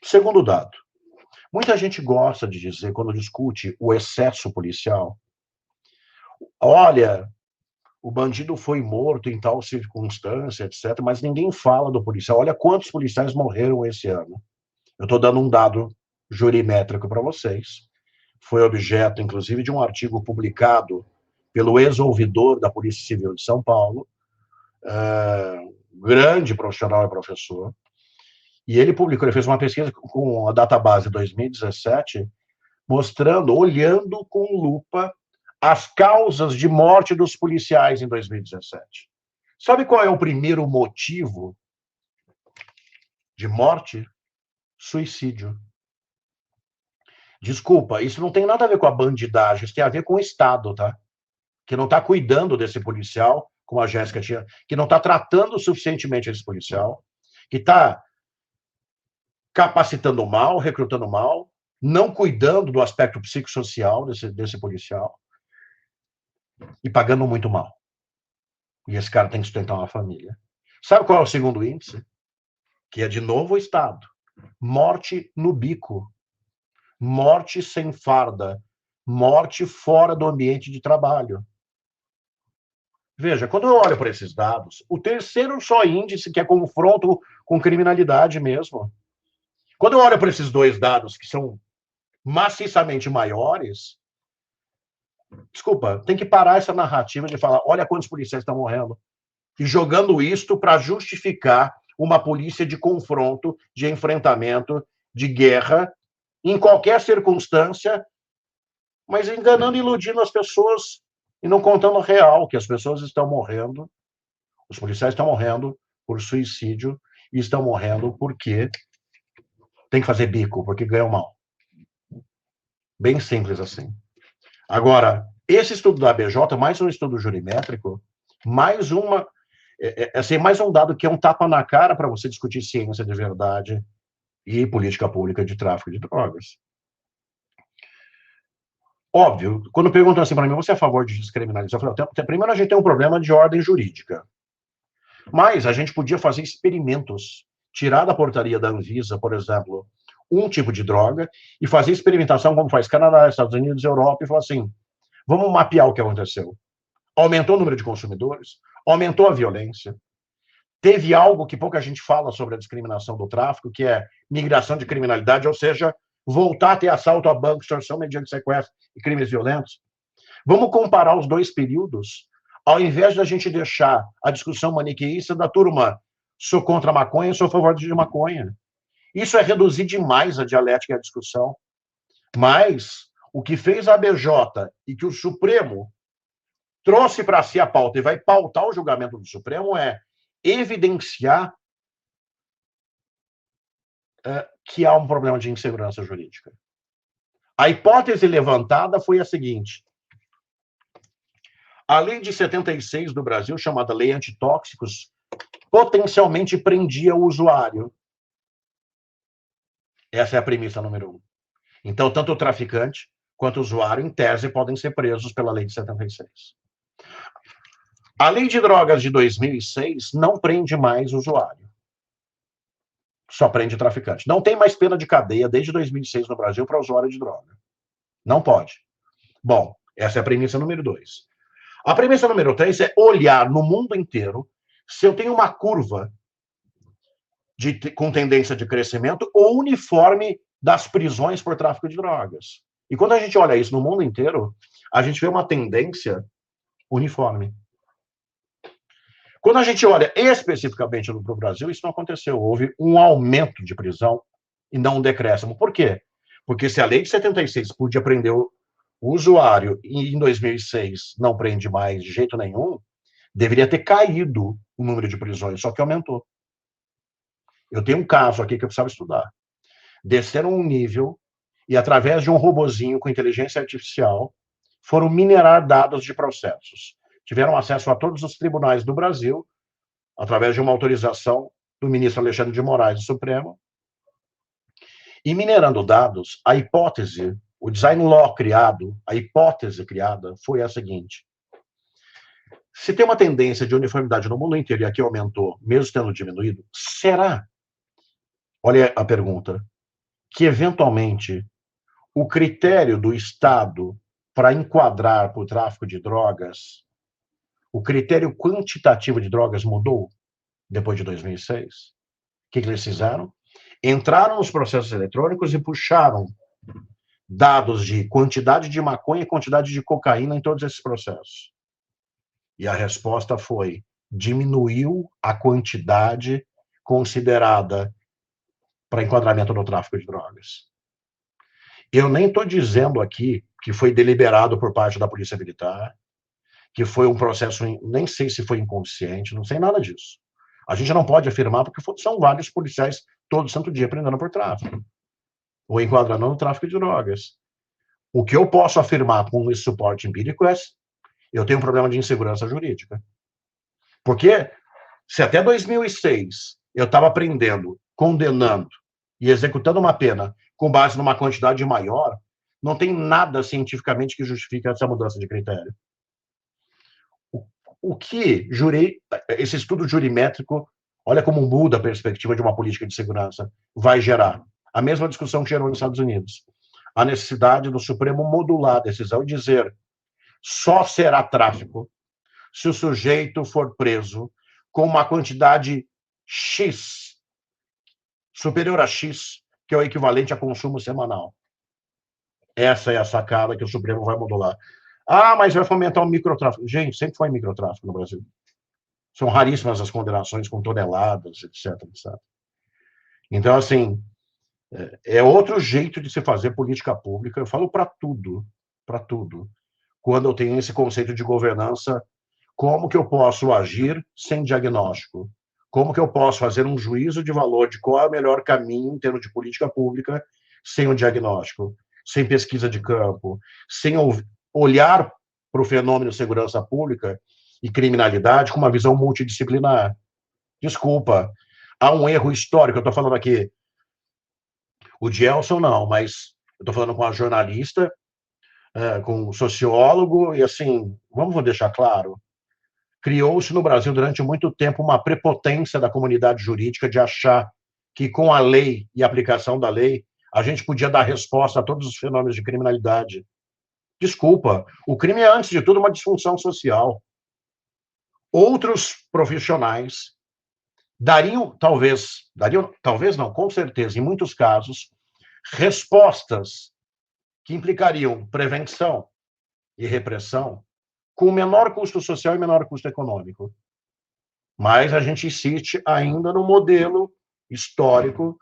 Segundo dado, muita gente gosta de dizer, quando discute o excesso policial, olha, o bandido foi morto em tal circunstância, etc., mas ninguém fala do policial. Olha quantos policiais morreram esse ano. Eu estou dando um dado jurimétrico para vocês. Foi objeto, inclusive, de um artigo publicado pelo ex-ouvidor da Polícia Civil de São Paulo, grande profissional e professor, e ele publicou, ele fez uma pesquisa com a database 2017, mostrando, olhando com lupa as causas de morte dos policiais em 2017. Sabe qual é o primeiro motivo de morte? Suicídio. Desculpa, isso não tem nada a ver com a bandidagem, isso tem a ver com o Estado, tá? Que não está cuidando desse policial, como a Jéssica tinha, que não está tratando suficientemente esse policial, que está capacitando mal, recrutando mal, não cuidando do aspecto psicossocial desse policial e pagando muito mal. E esse cara tem que sustentar uma família. Sabe qual é o segundo índice? Que é, de novo, o Estado. Morte no bico. Morte sem farda. Morte fora do ambiente de trabalho. Veja, quando eu olho para esses dados, o terceiro só índice, que é confronto com criminalidade mesmo. Quando eu olho para esses dois dados, que são maciçamente maiores, desculpa, tem que parar essa narrativa de falar, olha quantos policiais estão morrendo, e jogando isto para justificar uma polícia de confronto, de enfrentamento, de guerra, em qualquer circunstância, mas enganando e iludindo as pessoas e não contando o real, que as pessoas estão morrendo, os policiais estão morrendo por suicídio e estão morrendo porque tem que fazer bico, porque ganham mal. Bem simples assim. Agora, esse estudo da ABJ, mais um estudo jurimétrico, mais mais um dado que é um tapa na cara para você discutir ciência de verdade e política pública de tráfico de drogas. Óbvio, quando perguntam assim para mim, você é a favor de descriminalizar? Eu falei, primeiro a gente tem um problema de ordem jurídica. Mas a gente podia fazer experimentos, tirar da portaria da Anvisa, por exemplo, um tipo de droga, e fazer experimentação, como faz Canadá, Estados Unidos, Europa, e falar assim, vamos mapear o que aconteceu. Aumentou o número de consumidores, aumentou a violência, teve algo que pouca gente fala sobre a discriminação do tráfico, que é migração de criminalidade, ou seja, voltar a ter assalto a banco, extorsão mediante sequestro e crimes violentos. Vamos comparar os dois períodos, ao invés de a gente deixar a discussão maniqueísta da turma, sou contra a maconha, sou a favor de maconha. Isso é reduzir demais a dialética e a discussão. Mas o que fez a ABJ e que o Supremo trouxe para si a pauta e vai pautar o julgamento do Supremo é evidenciar que há um problema de insegurança jurídica. A hipótese levantada foi a seguinte: a lei de 76 do Brasil, chamada Lei Antitóxicos, potencialmente prendia o usuário. Essa é a premissa número 1. Então, tanto o traficante quanto o usuário, em tese, podem ser presos pela lei de 76. A lei de drogas de 2006 não prende mais o usuário. Só prende traficante. Não tem mais pena de cadeia desde 2006 no Brasil para usuário de droga. Não pode. Bom, essa é a premissa número 2. A premissa número 3 é olhar no mundo inteiro se eu tenho uma curva com tendência de crescimento ou uniforme das prisões por tráfico de drogas. E quando a gente olha isso no mundo inteiro, a gente vê uma tendência uniforme. Quando a gente olha especificamente para o Brasil, isso não aconteceu. Houve um aumento de prisão e não um decréscimo. Por quê? Porque se a lei de 76 podia prender o usuário e em 2006 não prende mais de jeito nenhum, deveria ter caído o número de prisões, só que aumentou. Eu tenho um caso aqui que eu precisava estudar. Desceram um nível e, através de um robozinho com inteligência artificial, foram minerar dados de processos. Tiveram acesso a todos os tribunais do Brasil, através de uma autorização do ministro Alexandre de Moraes do Supremo. E minerando dados, a hipótese, o design law criado, a hipótese criada foi a seguinte: se tem uma tendência de uniformidade no mundo inteiro e aqui aumentou, mesmo tendo diminuído, será, olha a pergunta, que eventualmente o critério do Estado para enquadrar por tráfico de drogas, o critério quantitativo de drogas mudou depois de 2006? O que eles fizeram? Entraram nos processos eletrônicos e puxaram dados de quantidade de maconha e quantidade de cocaína em todos esses processos. E a resposta foi: diminuiu a quantidade considerada para enquadramento no tráfico de drogas. Eu nem estou dizendo aqui que foi deliberado por parte da Polícia Militar, que foi um processo, nem sei se foi inconsciente, não sei nada disso. A gente não pode afirmar porque são vários policiais todo santo dia prendendo por tráfico, ou enquadrando no tráfico de drogas. O que eu posso afirmar com esse suporte empírico é: eu tenho um problema de insegurança jurídica. Porque se até 2006 eu estava prendendo, condenando e executando uma pena com base numa quantidade maior, não tem nada cientificamente que justifique essa mudança de critério. O que esse estudo jurimétrico, olha como muda a perspectiva de uma política de segurança, vai gerar a mesma discussão que gerou nos Estados Unidos. A necessidade do Supremo modular a decisão e dizer: só será tráfico se o sujeito for preso com uma quantidade X, superior a X, que é o equivalente a consumo semanal. Essa é a sacada que o Supremo vai modular. Ah, mas vai fomentar o microtráfico. Gente, sempre foi microtráfico no Brasil. São raríssimas as condenações com toneladas, etc, etc. Então, assim, é outro jeito de se fazer política pública. Eu falo para tudo, para tudo. Quando eu tenho esse conceito de governança, como que eu posso agir sem diagnóstico? Como que eu posso fazer um juízo de valor de qual é o melhor caminho em termos de política pública sem o diagnóstico, sem pesquisa de campo, sem olhar para o fenômeno de segurança pública e criminalidade com uma visão multidisciplinar? Desculpa, há um erro histórico. Eu estou falando aqui, o Gelson não, mas eu estou falando com a jornalista, com um sociólogo, e assim, vamos deixar claro, criou-se no Brasil durante muito tempo uma prepotência da comunidade jurídica de achar que com a lei e a aplicação da lei a gente podia dar resposta a todos os fenômenos de criminalidade. Desculpa, o crime é, antes de tudo, uma disfunção social. Outros profissionais dariam, talvez não, com certeza, em muitos casos, respostas que implicariam prevenção, e repressão com menor custo social e menor custo econômico. Mas a gente insiste ainda no modelo histórico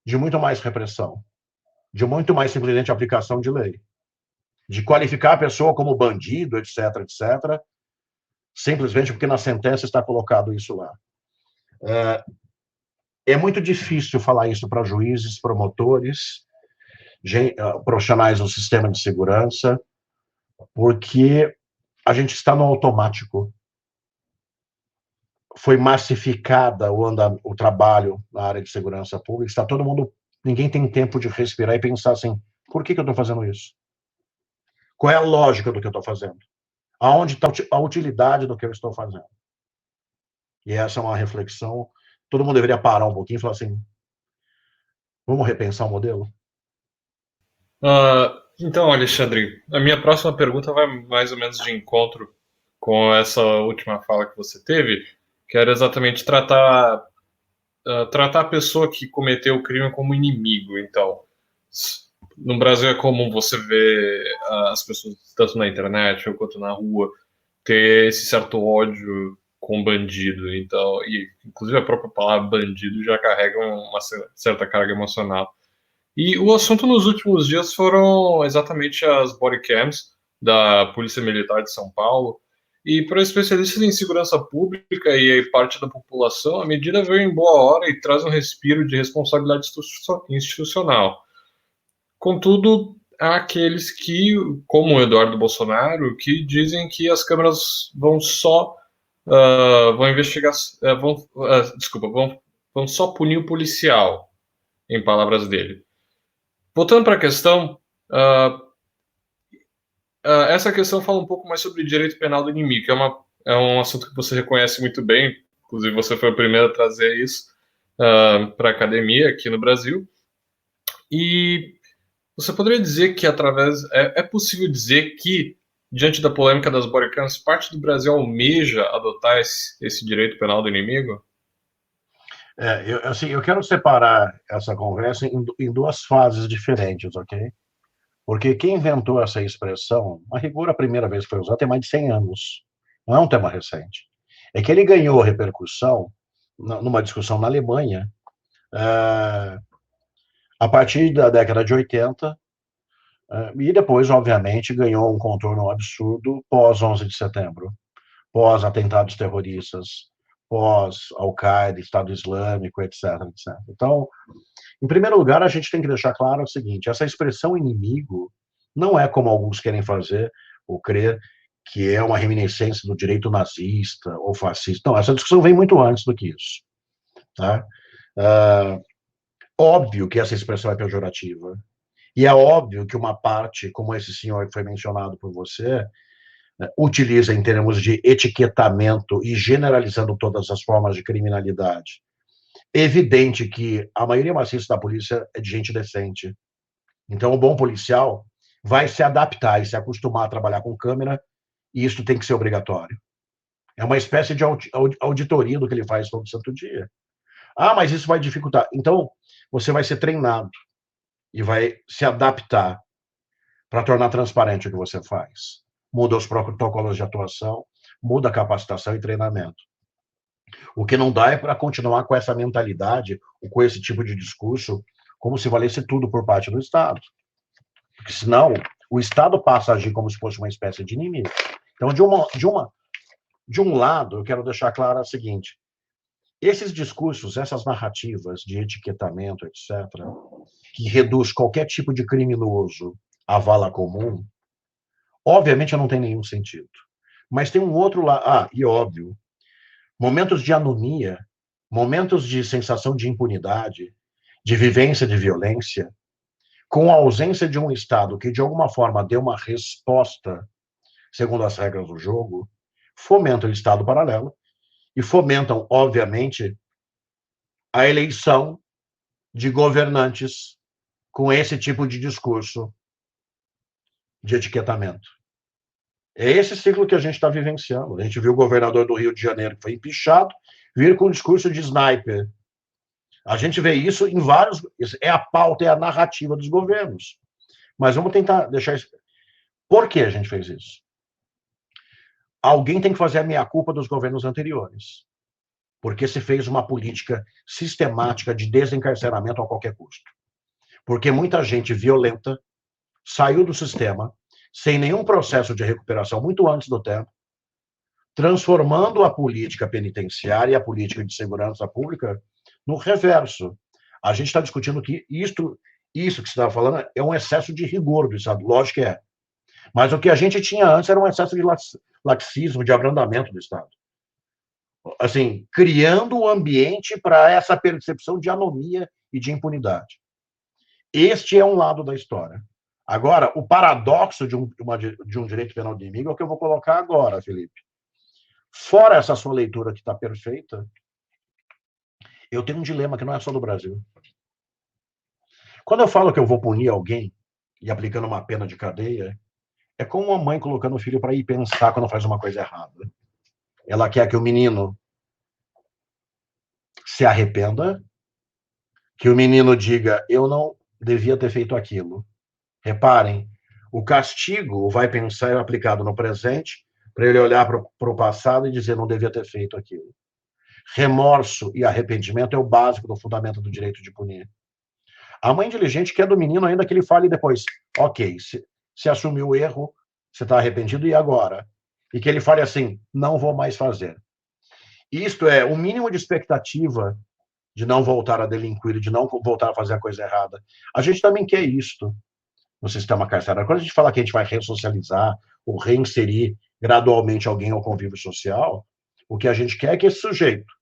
de muito mais repressão, de muito mais simplesmente aplicação de lei, de qualificar a pessoa como bandido, etc., etc., simplesmente porque na sentença está colocado isso lá. É muito difícil falar isso para juízes, promotores, profissionais do sistema de segurança, porque a gente está no automático. Foi massificada o trabalho na área de segurança pública, está todo mundo, ninguém tem tempo de respirar e pensar assim, por que eu estou fazendo isso? Qual é a lógica do que eu estou fazendo? Aonde está a utilidade do que eu estou fazendo? E essa é uma reflexão, todo mundo deveria parar um pouquinho e falar assim, vamos repensar o modelo? Então, Alexandre, a minha próxima pergunta vai mais ou menos de encontro com essa última fala que você teve, que era exatamente tratar a pessoa que cometeu o crime como inimigo. Então, no Brasil é comum você ver as pessoas, tanto na internet quanto na rua, ter esse certo ódio com bandido. Então, e inclusive a própria palavra bandido já carrega uma certa carga emocional. E o assunto nos últimos dias foram exatamente as bodycams da Polícia Militar de São Paulo. E para especialistas em segurança pública e parte da população, a medida veio em boa hora e traz um respiro de responsabilidade institucional. Contudo, há aqueles que, como o Eduardo Bolsonaro, que dizem que as câmeras vão só vão investigar, vão só punir o policial, em palavras dele. Voltando para a questão, essa questão fala um pouco mais sobre direito penal do inimigo, que é um assunto que você reconhece muito bem, inclusive você foi o primeiro a trazer isso para a academia aqui no Brasil. E você poderia dizer que é possível dizer que, diante da polêmica das bodycams, parte do Brasil almeja adotar esse direito penal do inimigo? Eu quero separar essa conversa em duas fases diferentes, ok? Porque quem inventou essa expressão, a rigor, a primeira vez que foi usada tem mais de 100 anos. Não é um tema recente. É que ele ganhou repercussão numa discussão na Alemanha a partir da década de 80 e depois, obviamente, ganhou um contorno absurdo pós 11 de setembro, pós atentados terroristas, pós Al-Qaeda, Estado Islâmico, etc., etc. Então, em primeiro lugar, a gente tem que deixar claro o seguinte, essa expressão inimigo não é como alguns querem fazer ou crer que é uma reminiscência do direito nazista ou fascista. Não, essa discussão vem muito antes do que isso. Tá? Óbvio que essa expressão é pejorativa. E é óbvio que uma parte, como esse senhor que foi mencionado por você, utiliza em termos de etiquetamento e generalizando todas as formas de criminalidade. É evidente que a maioria maciça da polícia é de gente decente. Então, o bom policial vai se adaptar e se acostumar a trabalhar com câmera, e isso tem que ser obrigatório. É uma espécie de auditoria do que ele faz todo santo dia. Mas isso vai dificultar. Então, você vai ser treinado e vai se adaptar para tornar transparente o que você faz. Muda os protocolos de atuação, muda a capacitação e treinamento. O que não dá é para continuar com essa mentalidade, ou com esse tipo de discurso, como se valesse tudo por parte do Estado. Porque senão, o Estado passa a agir como se fosse uma espécie de inimigo. Então, de um lado, eu quero deixar claro o seguinte, esses discursos, essas narrativas de etiquetamento, etc., que reduz qualquer tipo de criminoso à vala comum, obviamente não tem nenhum sentido. Mas tem um outro lado, e óbvio, momentos de anomia, momentos de sensação de impunidade, de vivência de violência, com a ausência de um Estado que de alguma forma dê uma resposta segundo as regras do jogo, fomentam o Estado paralelo e fomentam, obviamente, a eleição de governantes com esse tipo de discurso de etiquetamento. É esse ciclo que a gente está vivenciando. A gente viu o governador do Rio de Janeiro, que foi empichado, vir com um discurso de sniper. A gente vê isso em vários... É a pauta, é a narrativa dos governos. Mas vamos tentar deixar isso... Por que a gente fez isso? Alguém tem que fazer a meia-culpa dos governos anteriores, porque se fez uma política sistemática de desencarceramento a qualquer custo. Porque muita gente violenta saiu do sistema sem nenhum processo de recuperação muito antes do tempo, transformando a política penitenciária e a política de segurança pública no reverso. A gente está discutindo que isso que você estava falando é um excesso de rigor do Estado, lógico que é. Mas o que a gente tinha antes era um excesso de laxismo, de abrandamento do Estado. Assim, criando um ambiente para essa percepção de anomia e de impunidade. Este é um lado da história. Agora, o paradoxo de um direito penal de inimigo é o que eu vou colocar agora, Felipe. Fora essa sua leitura que está perfeita, eu tenho um dilema que não é só do Brasil. Quando eu falo que eu vou punir alguém e aplicando uma pena de cadeia, é como uma mãe colocando o filho para ir pensar quando faz uma coisa errada. Ela quer que o menino se arrependa, que o menino diga, eu não devia ter feito aquilo. Reparem, o castigo vai pensar é aplicado no presente, para ele olhar para o passado e dizer, não devia ter feito aquilo. Remorso e arrependimento é o básico do fundamento do direito de punir. A mãe inteligente quer do menino ainda que ele fale depois, ok, se assumiu o erro, você está arrependido, e agora? E que ele fale assim, não vou mais fazer. Isto é o mínimo de expectativa de não voltar a delinquir, de não voltar a fazer a coisa errada. A gente também quer isto no sistema carcerário. Quando a gente fala que a gente vai ressocializar ou reinserir gradualmente alguém ao convívio social, o que a gente quer é que esse sujeito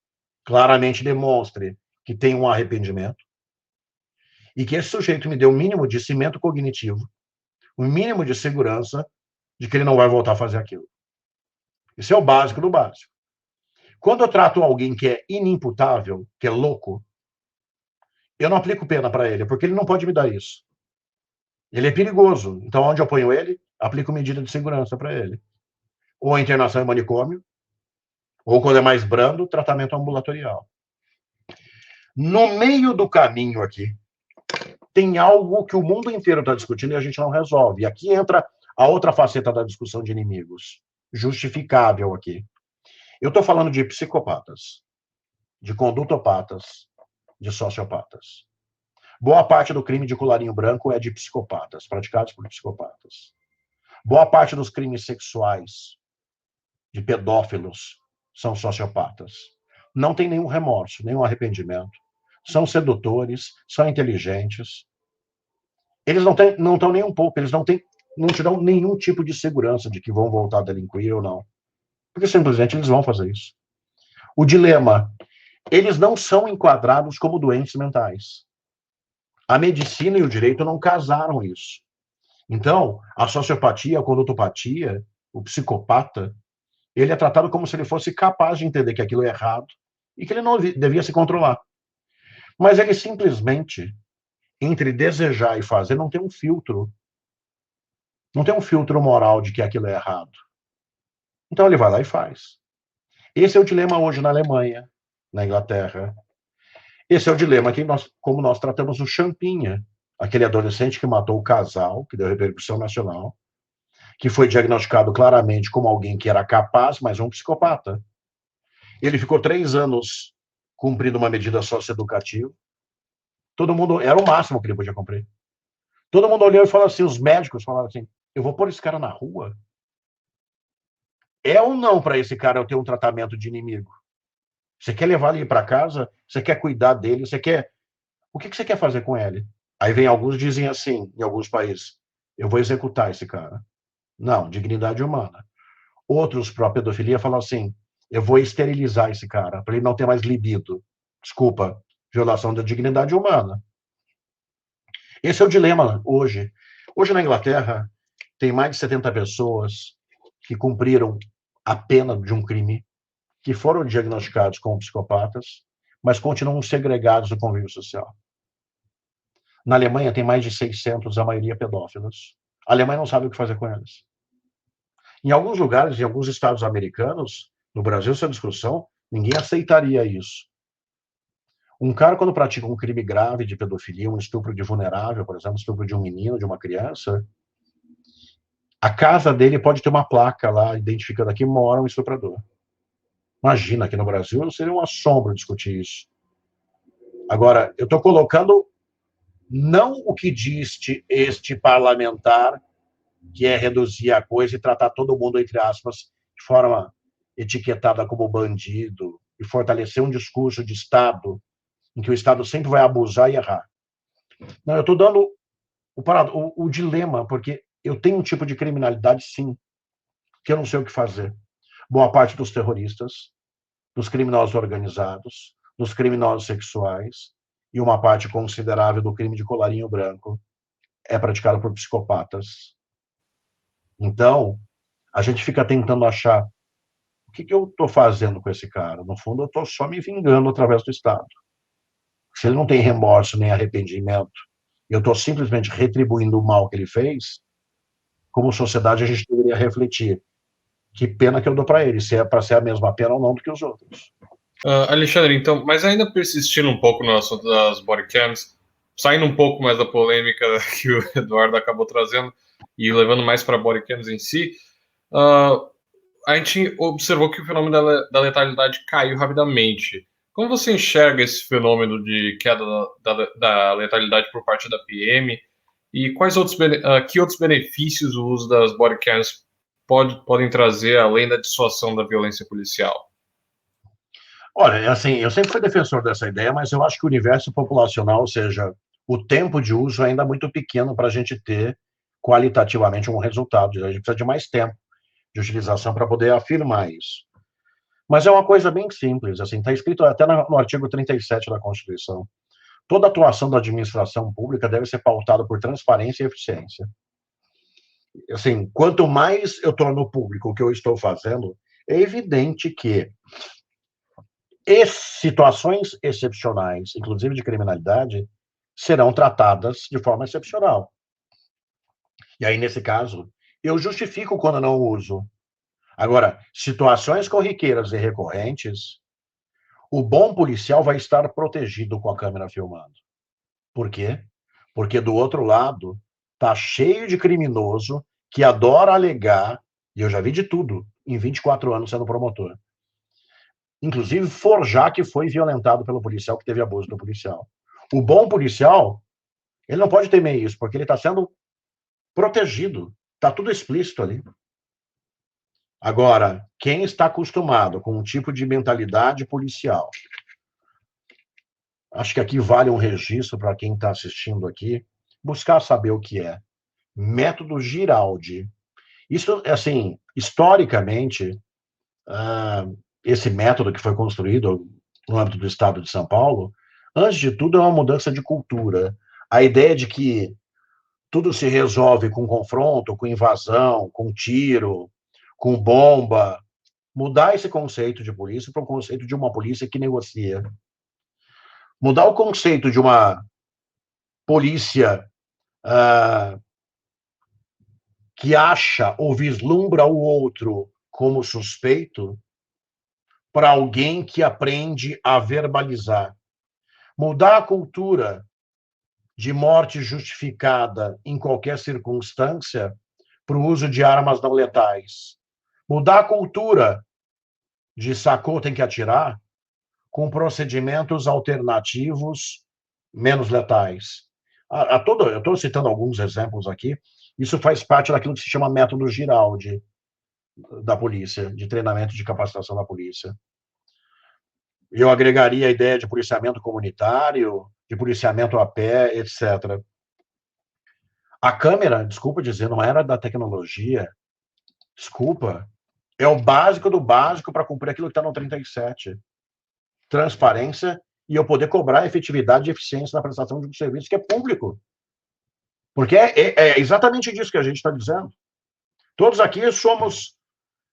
claramente demonstre que tem um arrependimento e que esse sujeito me dê o mínimo de cimento cognitivo, o mínimo de segurança de que ele não vai voltar a fazer aquilo. Isso é o básico do básico. Quando eu trato alguém que é inimputável, que é louco, eu não aplico pena para ele, porque ele não pode me dar isso. Ele é perigoso. Então, onde eu ponho ele, aplico medida de segurança para ele. Ou a internação em manicômio, ou quando é mais brando, tratamento ambulatorial. No meio do caminho aqui, tem algo que o mundo inteiro está discutindo e a gente não resolve. E aqui entra a outra faceta da discussão de inimigos. Justificável aqui. Eu estou falando de psicopatas, de condutopatas, de sociopatas. Boa parte do crime de colarinho branco é de psicopatas, praticados por psicopatas. Boa parte dos crimes sexuais de pedófilos são sociopatas. Não tem nenhum remorso, nenhum arrependimento. São sedutores, são inteligentes. Eles não estão nem um pouco, eles não te dão nenhum tipo de segurança de que vão voltar a delinquir ou não. Porque simplesmente eles vão fazer isso. O dilema, eles não são enquadrados como doentes mentais. A medicina e o direito não casaram isso. Então, a sociopatia, a condutopatia, o psicopata, ele é tratado como se ele fosse capaz de entender que aquilo é errado e que ele não devia se controlar. Mas ele simplesmente, entre desejar e fazer, não tem um filtro. Não tem um filtro moral de que aquilo é errado. Então ele vai lá e faz. Esse é o dilema hoje na Alemanha, na Inglaterra. Esse é o dilema que como nós tratamos o Champinha, aquele adolescente que matou o casal, que deu repercussão nacional, que foi diagnosticado claramente como alguém que era capaz, mas um psicopata. Ele ficou 3 anos cumprindo uma medida socioeducativa. Todo mundo, era o máximo que ele podia cumprir. Todo mundo olhou e falou assim, os médicos falaram assim, eu vou pôr esse cara na rua? É ou não para esse cara eu ter um tratamento de inimigo? Você quer levar ele para casa? Você quer cuidar dele? Você quer... O que você quer fazer com ele? Aí vem alguns dizem assim, em alguns países, eu vou executar esse cara. Não, dignidade humana. Outros, para a pedofilia, falam assim, eu vou esterilizar esse cara, para ele não ter mais libido. Desculpa, violação da dignidade humana. Esse é o dilema hoje. Hoje na Inglaterra, tem mais de 70 pessoas que cumpriram a pena de um crime, que foram diagnosticados como psicopatas, mas continuam segregados do convívio social. Na Alemanha tem mais de 600, a maioria pedófilos. A Alemanha não sabe o que fazer com eles. Em alguns lugares, em alguns estados americanos, no Brasil, essa discussão, ninguém aceitaria isso. Um cara, quando pratica um crime grave de pedofilia, um estupro de vulnerável, por exemplo, estupro de um menino, de uma criança, A casa dele pode ter uma placa lá, identificando aqui mora um estuprador. Imagina, aqui no Brasil seria um assombro discutir isso. Agora, eu estou colocando não o que diz este parlamentar, que é reduzir a coisa e tratar todo mundo, entre aspas, de forma etiquetada como bandido, e fortalecer um discurso de Estado, em que o Estado sempre vai abusar e errar. Não, eu estou dando o dilema, porque eu tenho um tipo de criminalidade, sim, que eu não sei o que fazer. Boa parte dos terroristas, dos criminosos organizados, dos criminosos sexuais, e uma parte considerável do crime de colarinho branco é praticado por psicopatas. Então, a gente fica tentando achar o que eu estou fazendo com esse cara. No fundo, eu estou só me vingando através do Estado. Se ele não tem remorso nem arrependimento, eu estou simplesmente retribuindo o mal que ele fez, como sociedade a gente deveria refletir. Que pena que eu dou para ele, se é para ser a mesma pena ou não do que os outros. Alexandre, então, mas ainda persistindo um pouco no assunto das bodycams, saindo um pouco mais da polêmica que o Eduardo acabou trazendo e levando mais para bodycams em si, a gente observou que o fenômeno da letalidade caiu rapidamente. Como você enxerga esse fenômeno de queda da letalidade por parte da PM e quais que outros benefícios o uso das bodycams podem trazer além da dissuasão da violência policial? Olha, assim, eu sempre fui defensor dessa ideia, mas eu acho que o universo populacional, ou seja, o tempo de uso ainda é muito pequeno para a gente ter qualitativamente um resultado. A gente precisa de mais tempo de utilização para poder afirmar isso. Mas é uma coisa bem simples, assim, está escrito até no artigo 37 da Constituição. Toda atuação da administração pública deve ser pautada por transparência e eficiência. Assim, quanto mais eu torno público o que eu estou fazendo, é evidente que situações excepcionais, inclusive de criminalidade, serão tratadas de forma excepcional. E aí, nesse caso, eu justifico quando não uso. Agora, situações corriqueiras e recorrentes, o bom policial vai estar protegido com a câmera filmando. Por quê? Porque do outro lado tá cheio de criminoso que adora alegar, e eu já vi de tudo em 24 anos sendo promotor. Inclusive forjar que foi violentado pelo policial, que teve abuso do policial. O bom policial, ele não pode temer isso, porque ele está sendo protegido. Está tudo explícito ali. Agora, quem está acostumado com um tipo de mentalidade policial, acho que aqui vale um registro para quem está assistindo aqui, buscar saber o que é. Método Giraldi. Isso, assim, historicamente, esse método que foi construído no âmbito do Estado de São Paulo, antes de tudo, é uma mudança de cultura. A ideia de que tudo se resolve com confronto, com invasão, com tiro, com bomba. Mudar esse conceito de polícia para o conceito de uma polícia que negocia. Mudar o conceito de uma polícia que acha ou vislumbra o outro como suspeito para alguém que aprende a verbalizar. Mudar a cultura de morte justificada em qualquer circunstância para o uso de armas não letais. Mudar a cultura de sacou, tem que atirar, com procedimentos alternativos menos letais. Eu estou citando alguns exemplos aqui, isso faz parte daquilo que se chama método Giraldi da polícia, de treinamento de capacitação da polícia. Eu agregaria a ideia de policiamento comunitário, de policiamento a pé, etc. A câmera, desculpa dizer, não era da tecnologia, desculpa, é o básico do básico para cumprir aquilo que está no 37. Transparência e eu poder cobrar efetividade e eficiência na prestação de um serviço que é público. Porque é exatamente disso que a gente está dizendo. Todos aqui somos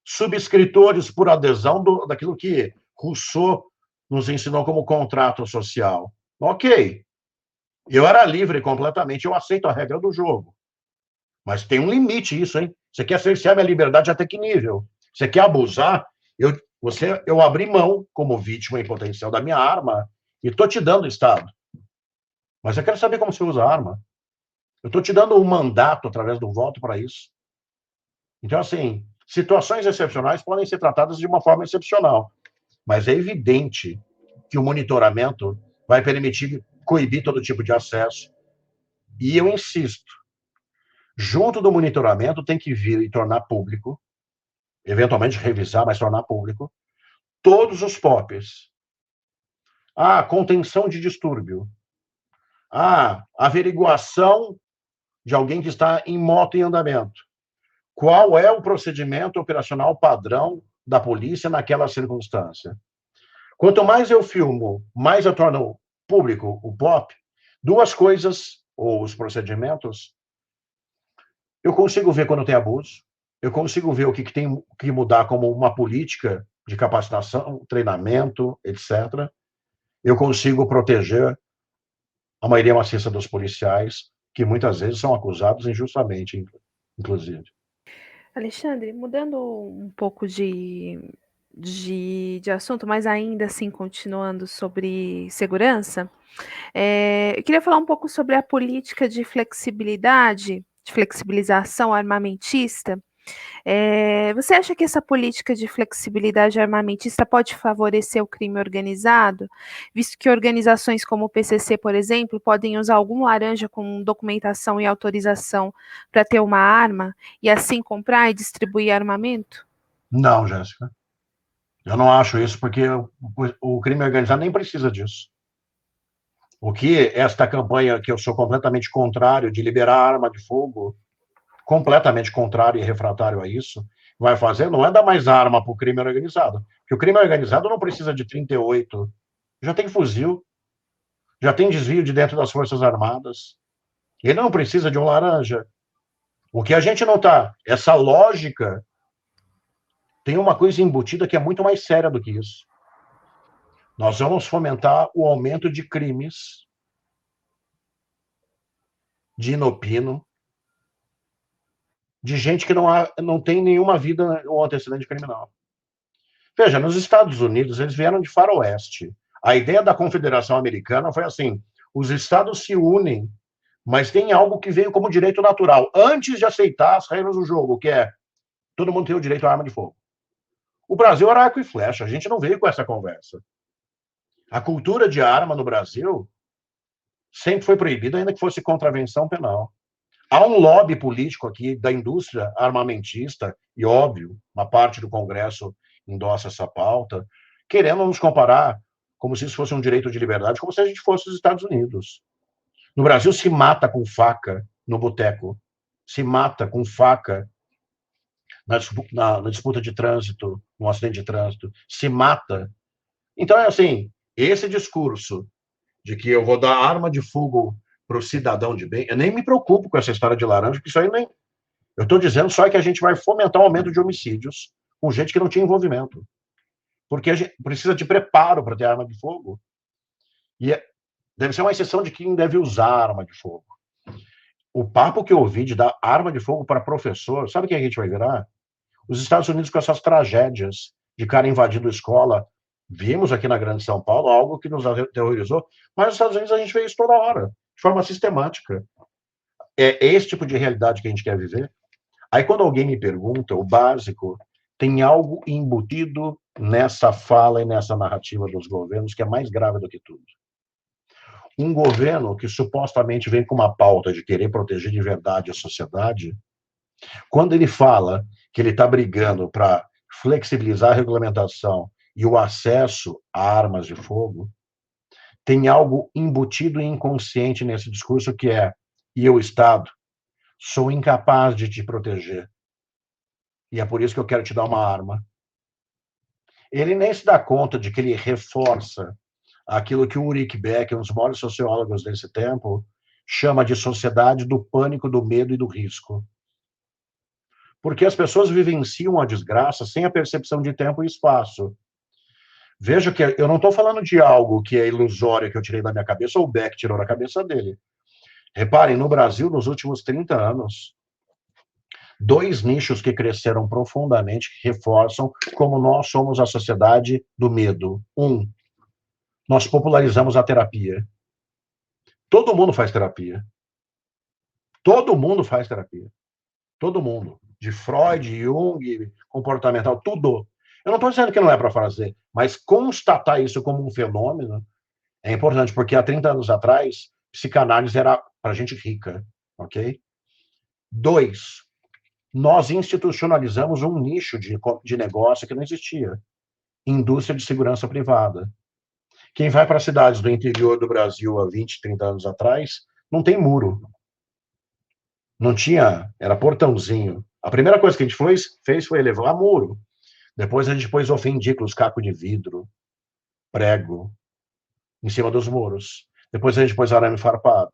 subscritores por adesão daquilo que Rousseau nos ensinou como contrato social. Ok. Eu era livre completamente, eu aceito a regra do jogo. Mas tem um limite isso, hein? Você quer cercear minha liberdade até que nível? Você quer abusar? Eu abri mão, como vítima em potencial, da minha arma e estou te dando Estado. Mas eu quero saber como você usa a arma. Eu estou te dando um mandato através do voto para isso. Então, assim, situações excepcionais podem ser tratadas de uma forma excepcional, mas é evidente que o monitoramento vai permitir coibir todo tipo de acesso. E eu insisto, junto do monitoramento tem que vir e tornar público, eventualmente revisar, mas tornar público, todos os POPs. Contenção de distúrbio. Averiguação de alguém que está em moto em andamento. Qual é o procedimento operacional padrão da polícia naquela circunstância? Quanto mais eu filmo, mais eu torno público o POP, duas coisas, ou os procedimentos, eu consigo ver quando tem abuso, eu consigo ver o que tem que mudar como uma política de capacitação, treinamento, etc. Eu consigo proteger a maioria maciça dos policiais, que muitas vezes são acusados injustamente, inclusive. Alexandre, mudando um pouco de assunto, mas ainda assim continuando sobre segurança, eu queria falar um pouco sobre a política de flexibilidade, de flexibilização armamentista. Você acha que essa política de flexibilidade armamentista pode favorecer o crime organizado, visto que organizações como o PCC, por exemplo, podem usar algum laranja com documentação e autorização para ter uma arma e assim comprar e distribuir armamento? Não, Jéssica. Eu não acho isso, porque o crime organizado nem precisa disso. O que esta campanha, que eu sou completamente contrário de liberar arma de fogo, completamente contrário e refratário a isso, vai fazer não é dar mais arma para o crime organizado. Porque o crime organizado não precisa de 38, já tem fuzil, já tem desvio de dentro das Forças Armadas. Ele não precisa de um laranja. O que a gente não está, essa lógica, tem uma coisa embutida que é muito mais séria do que isso. Nós vamos fomentar o aumento de crimes, de inopino, de gente que não tem nenhuma vida ou antecedente criminal. Veja, nos Estados Unidos, eles vieram de faroeste. A ideia da Confederação Americana foi assim, os estados se unem, mas tem algo que veio como direito natural, antes de aceitar as regras do jogo, que é todo mundo tem o direito à arma de fogo. O Brasil era arco e flecha, a gente não veio com essa conversa. A cultura de arma no Brasil sempre foi proibida, ainda que fosse contravenção penal. Há um lobby político aqui da indústria armamentista, e óbvio, uma parte do Congresso endossa essa pauta, querendo nos comparar como se isso fosse um direito de liberdade, como se a gente fosse os Estados Unidos. No Brasil se mata com faca no boteco, se mata com faca na disputa de trânsito, no acidente de trânsito, se mata. Então, é assim, esse discurso de que eu vou dar arma de fogo para o cidadão de bem, eu nem me preocupo com essa história de laranja, porque isso aí nem... Eu estou dizendo só que a gente vai fomentar o aumento de homicídios com gente que não tinha envolvimento. Porque a gente precisa de preparo para ter arma de fogo. E deve ser uma exceção de quem deve usar arma de fogo. O papo que eu ouvi de dar arma de fogo para professor, sabe quem a gente vai virar? Os Estados Unidos com essas tragédias de cara invadindo escola. Vimos aqui na Grande São Paulo algo que nos aterrorizou, mas nos Estados Unidos a gente vê isso toda hora, de forma sistemática. É esse tipo de realidade que a gente quer viver. Aí quando alguém me pergunta, o básico, tem algo embutido nessa fala e nessa narrativa dos governos que é mais grave do que tudo. Um governo que supostamente vem com uma pauta de querer proteger de verdade a sociedade, quando ele fala que ele está brigando para flexibilizar a regulamentação e o acesso a armas de fogo, tem algo embutido e inconsciente nesse discurso que é, e eu, Estado, sou incapaz de te proteger. E é por isso que eu quero te dar uma arma. Ele nem se dá conta de que ele reforça aquilo que o Ulrich Beck, um dos maiores sociólogos desse tempo, chama de sociedade do pânico, do medo e do risco. Porque as pessoas vivenciam a desgraça sem a percepção de tempo e espaço. Veja que eu não estou falando de algo que é ilusório, que eu tirei da minha cabeça, ou o Beck tirou da cabeça dele. Reparem, no Brasil, nos últimos 30 anos, 2 nichos que cresceram profundamente, que reforçam como nós somos a sociedade do medo. 1, nós popularizamos a terapia. Todo mundo faz terapia. Todo mundo faz terapia. Todo mundo. de Freud, Jung, comportamental, tudo. Eu não estou dizendo que não é para fazer, mas constatar isso como um fenômeno é importante, porque há 30 anos atrás, psicanálise era para gente rica, ok? 2, nós institucionalizamos um nicho de negócio que não existia. Indústria de segurança privada. Quem vai para cidades do interior do Brasil há 20, 30 anos atrás, não tem muro. Não tinha, era portãozinho. A primeira coisa que a gente fez foi elevar muro. Depois a gente pôs ofendículos, caco de vidro, prego, em cima dos muros. Depois a gente pôs arame farpado.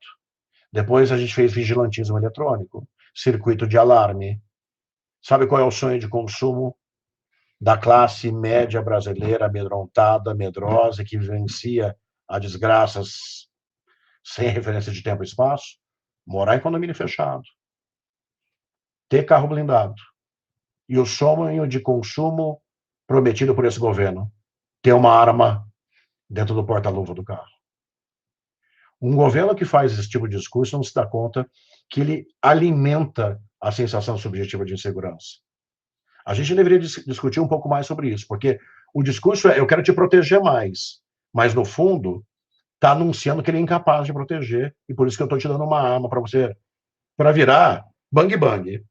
Depois a gente fez vigilantismo eletrônico, circuito de alarme. Sabe qual é o sonho de consumo da classe média brasileira, amedrontada, medrosa, que vivencia a desgraças sem referência de tempo e espaço? Morar em condomínio fechado. Ter carro blindado. E o sonho de consumo prometido por esse governo: ter uma arma dentro do porta-luva do carro. Um governo que faz esse tipo de discurso não se dá conta que ele alimenta a sensação subjetiva de insegurança. A gente deveria discutir um pouco mais sobre isso, porque o discurso é: eu quero te proteger mais, mas no fundo está anunciando que ele é incapaz de proteger, e por isso que eu estou te dando uma arma para você, para virar bang bang.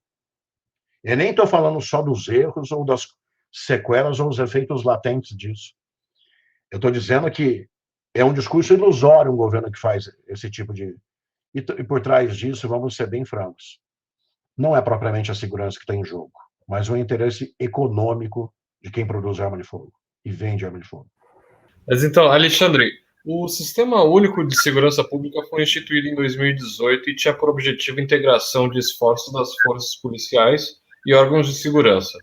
Eu nem estou falando só dos erros ou das sequelas ou os efeitos latentes disso. Eu estou dizendo que é um discurso ilusório um governo que faz esse tipo de... E por trás disso, vamos ser bem francos, não é propriamente a segurança que está em jogo, mas o interesse econômico de quem produz arma de fogo e vende arma de fogo. Mas então, Alexandre, o Sistema Único de Segurança Pública foi instituído em 2018 e tinha por objetivo a integração de esforços das forças policiais e órgãos de segurança,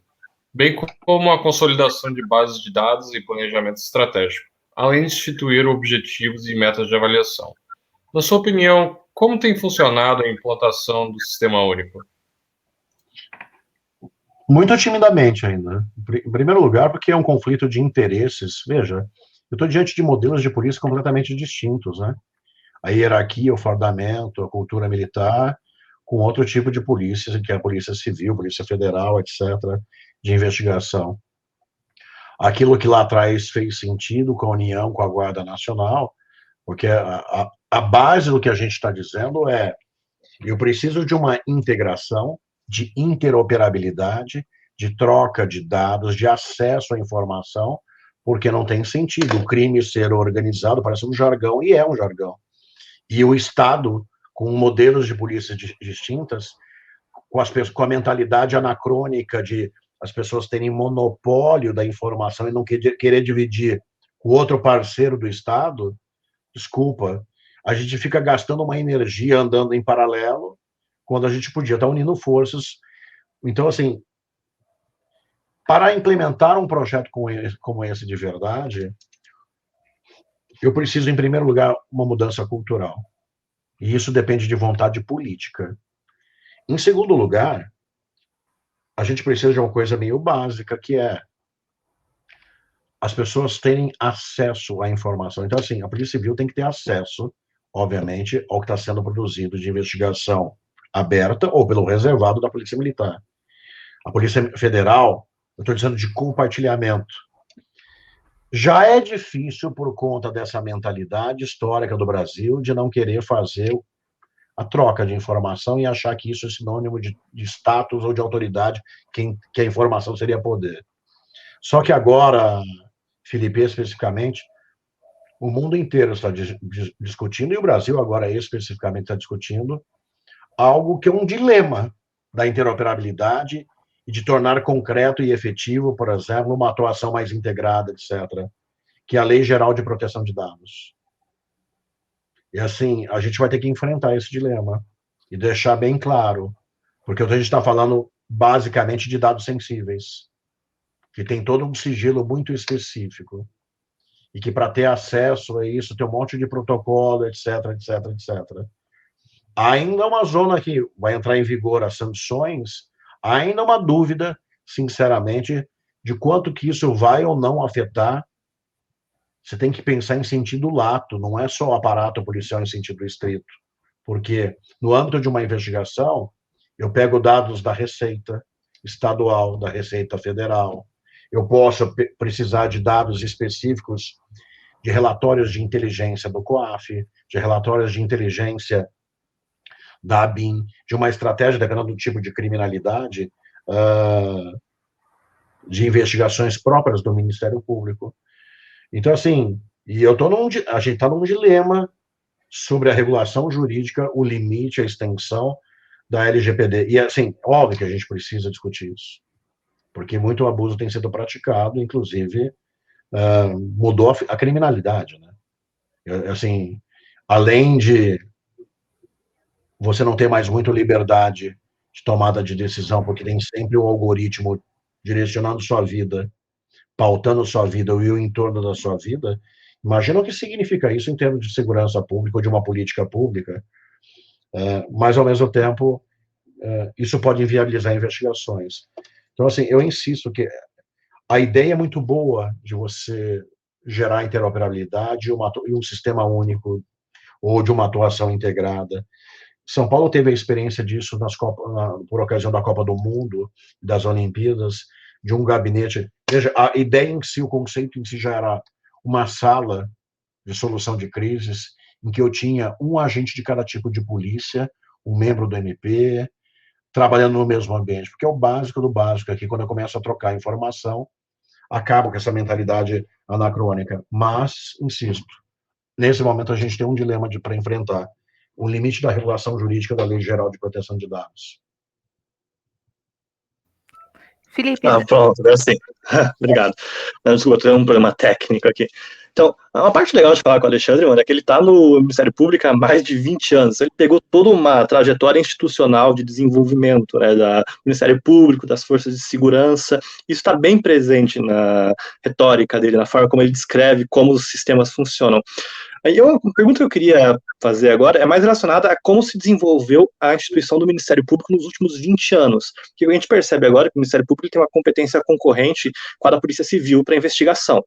bem como a consolidação de bases de dados e planejamento estratégico, além de instituir objetivos e metas de avaliação. Na sua opinião, como tem funcionado a implantação do Sistema Único? Muito timidamente ainda. Em primeiro lugar, porque é um conflito de interesses. Veja, eu estou diante de modelos de polícia completamente distintos, né? A hierarquia, o fardamento, a cultura militar, com outro tipo de polícia, que é a polícia civil, polícia federal, etc., de investigação. Aquilo que lá atrás fez sentido com a União, com a Guarda Nacional, porque a base do que a gente está dizendo é: eu preciso de uma integração, de interoperabilidade, de troca de dados, de acesso à informação, porque não tem sentido o crime ser organizado, parece um jargão, e é um jargão. E o Estado, com modelos de polícia distintas, com a mentalidade anacrônica de as pessoas terem monopólio da informação e não querer dividir com outro parceiro do Estado, desculpa, a gente fica gastando uma energia andando em paralelo, quando a gente podia estar unindo forças. Então, assim, para implementar um projeto como esse de verdade, eu preciso, em primeiro lugar, uma mudança cultural. E isso depende de vontade política. Em segundo lugar, a gente precisa de uma coisa meio básica, que é as pessoas terem acesso à informação. Então, assim, a Polícia Civil tem que ter acesso, obviamente, ao que está sendo produzido de investigação aberta ou pelo reservado da Polícia Militar. A Polícia Federal, eu estou dizendo de compartilhamento. Já é difícil por conta dessa mentalidade histórica do Brasil de não querer fazer a troca de informação e achar que isso é sinônimo de status ou de autoridade, que a informação seria poder. Só que agora, Felipe, especificamente, o mundo inteiro está discutindo, e o Brasil agora especificamente está discutindo, algo que é um dilema da interoperabilidade e de tornar concreto e efetivo, por exemplo, uma atuação mais integrada, etc., que é a Lei Geral de Proteção de Dados. E assim, a gente vai ter que enfrentar esse dilema e deixar bem claro, porque a gente está falando basicamente de dados sensíveis, que tem todo um sigilo muito específico, e que para ter acesso a isso tem um monte de protocolo, etc., etc., etc. Ainda uma zona que vai entrar em vigor as sanções, ainda uma dúvida, sinceramente, de quanto que isso vai ou não afetar. Você tem que pensar em sentido lato, não é só o aparato policial em sentido estrito. Porque no âmbito de uma investigação, eu pego dados da Receita, estadual, da Receita Federal. Eu posso precisar de dados específicos de relatórios de inteligência do COAF, de relatórios de inteligência da ABIN, de uma estratégia, dependendo do tipo de criminalidade, de investigações próprias do Ministério Público. Então, assim, a gente está num dilema sobre a regulação jurídica, o limite, a extensão da LGPD. E, assim, óbvio que a gente precisa discutir isso, porque muito abuso tem sido praticado, inclusive mudou a criminalidade, né? Assim, além de você não ter mais muito liberdade de tomada de decisão, porque tem sempre o algoritmo direcionando sua vida, pautando sua vida e o entorno da sua vida, imagina o que significa isso em termos de segurança pública ou de uma política pública, mas, ao mesmo tempo, isso pode inviabilizar investigações. Então, assim, eu insisto que a ideia é muito boa de você gerar interoperabilidade e um sistema único ou de uma atuação integrada. São Paulo teve a experiência disso por ocasião da Copa do Mundo, das Olimpíadas, de um gabinete. Veja, a ideia em si, o conceito em si já era uma sala de solução de crises, em que eu tinha um agente de cada tipo de polícia, um membro do MP, trabalhando no mesmo ambiente, porque é o básico do básico. Aqui, quando eu começo a trocar informação, acabo com essa mentalidade anacrônica. Mas, insisto, nesse momento a gente tem um dilema para enfrentar o limite da regulação jurídica da Lei Geral de Proteção de Dados. Felipe. Pronto, agora sim. Obrigado. Desculpa, tem um problema técnico aqui. Então, uma parte legal de falar com o Alexandre, mano, é que ele está no Ministério Público há mais de 20 anos. Ele pegou toda uma trajetória institucional de desenvolvimento, né, do Ministério Público, das forças de segurança. Isso está bem presente na retórica dele, na forma como ele descreve como os sistemas funcionam. Aí uma pergunta que eu queria fazer agora é mais relacionada a como se desenvolveu a instituição do Ministério Público nos últimos 20 anos. Porque a gente percebe agora que o Ministério Público tem uma competência concorrente com a da Polícia Civil para investigação.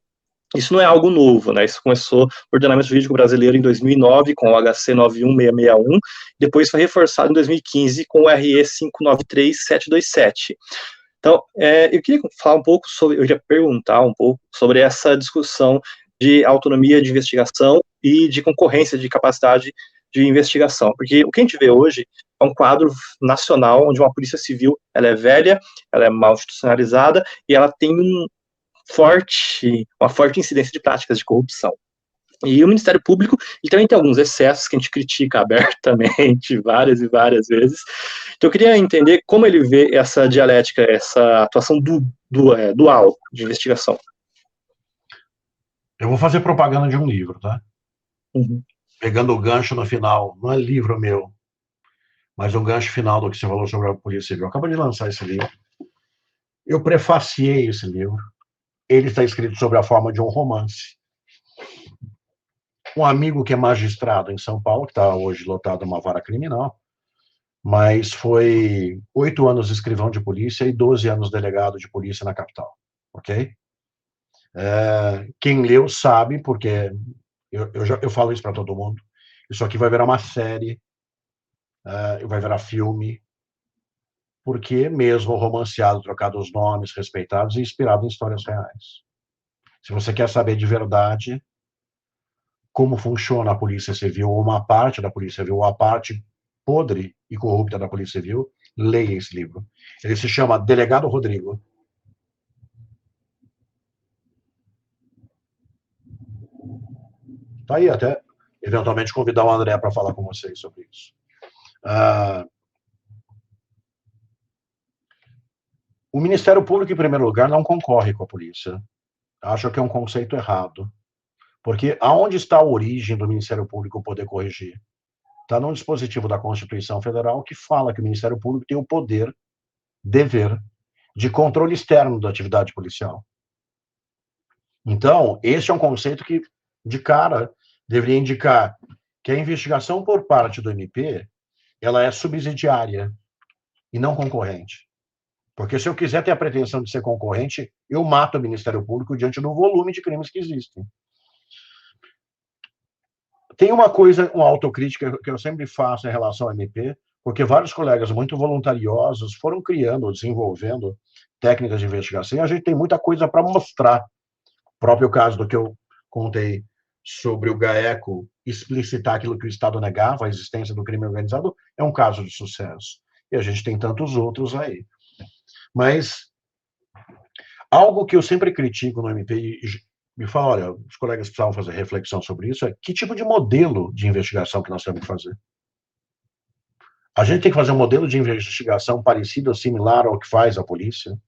Isso não é algo novo, né? Isso começou no ordenamento jurídico brasileiro em 2009, com o HC 91661, depois foi reforçado em 2015 com o RE 593727. Então, eu queria falar um pouco sobre, eu ia perguntar um pouco sobre essa discussão de autonomia de investigação e de concorrência de capacidade de investigação, porque o que a gente vê hoje é um quadro nacional onde uma polícia civil, ela é velha, ela é mal institucionalizada e ela tem uma forte incidência de práticas de corrupção. E o Ministério Público, ele também tem alguns excessos que a gente critica abertamente várias e várias vezes. Então eu queria entender como ele vê essa dialética, essa atuação dual de investigação. Eu vou fazer propaganda de um livro, tá? Uhum. Pegando o gancho no final, não é livro meu, mas um gancho final do que você falou sobre a Polícia Civil. Eu acabo de lançar esse livro. Eu prefaciei esse livro. Ele está escrito sobre a forma de um romance. Um amigo que é magistrado em São Paulo, que está hoje lotado numa vara criminal, mas foi 8 anos escrivão de polícia e 12 anos delegado de polícia na capital, ok? Quem leu sabe, porque eu falo isso para todo mundo, isso aqui vai virar uma série, vai virar filme, porque mesmo romanceado, trocado os nomes, respeitados e inspirado em histórias reais. Se você quer saber de verdade como funciona a Polícia Civil, ou uma parte da Polícia Civil, ou a parte podre e corrupta da Polícia Civil, leia esse livro. Ele se chama Delegado Rodrigo. Tá aí, até eventualmente convidar o André para falar com vocês sobre isso. O Ministério Público, em primeiro lugar, não concorre com a polícia. Acho que é um conceito errado. Porque aonde está a origem do Ministério Público poder corrigir? Está num dispositivo da Constituição Federal que fala que o Ministério Público tem o poder, dever, de controle externo da atividade policial. Então, esse é um conceito que, de cara, deveria indicar que a investigação por parte do MP, ela é subsidiária e não concorrente. Porque se eu quiser ter a pretensão de ser concorrente, eu mato o Ministério Público diante do volume de crimes que existem. Tem uma coisa, uma autocrítica que eu sempre faço em relação ao MP, porque vários colegas muito voluntariosos foram criando, desenvolvendo técnicas de investigação, e a gente tem muita coisa para mostrar. O próprio caso do que eu contei sobre o GAECO explicitar aquilo que o Estado negava, a existência do crime organizado, é um caso de sucesso. E a gente tem tantos outros aí. Mas algo que eu sempre critico no MP, e me fala, olha, os colegas precisavam fazer reflexão sobre isso, é que tipo de modelo de investigação que nós temos que fazer? A gente tem que fazer um modelo de investigação parecido ou similar ao que faz a polícia?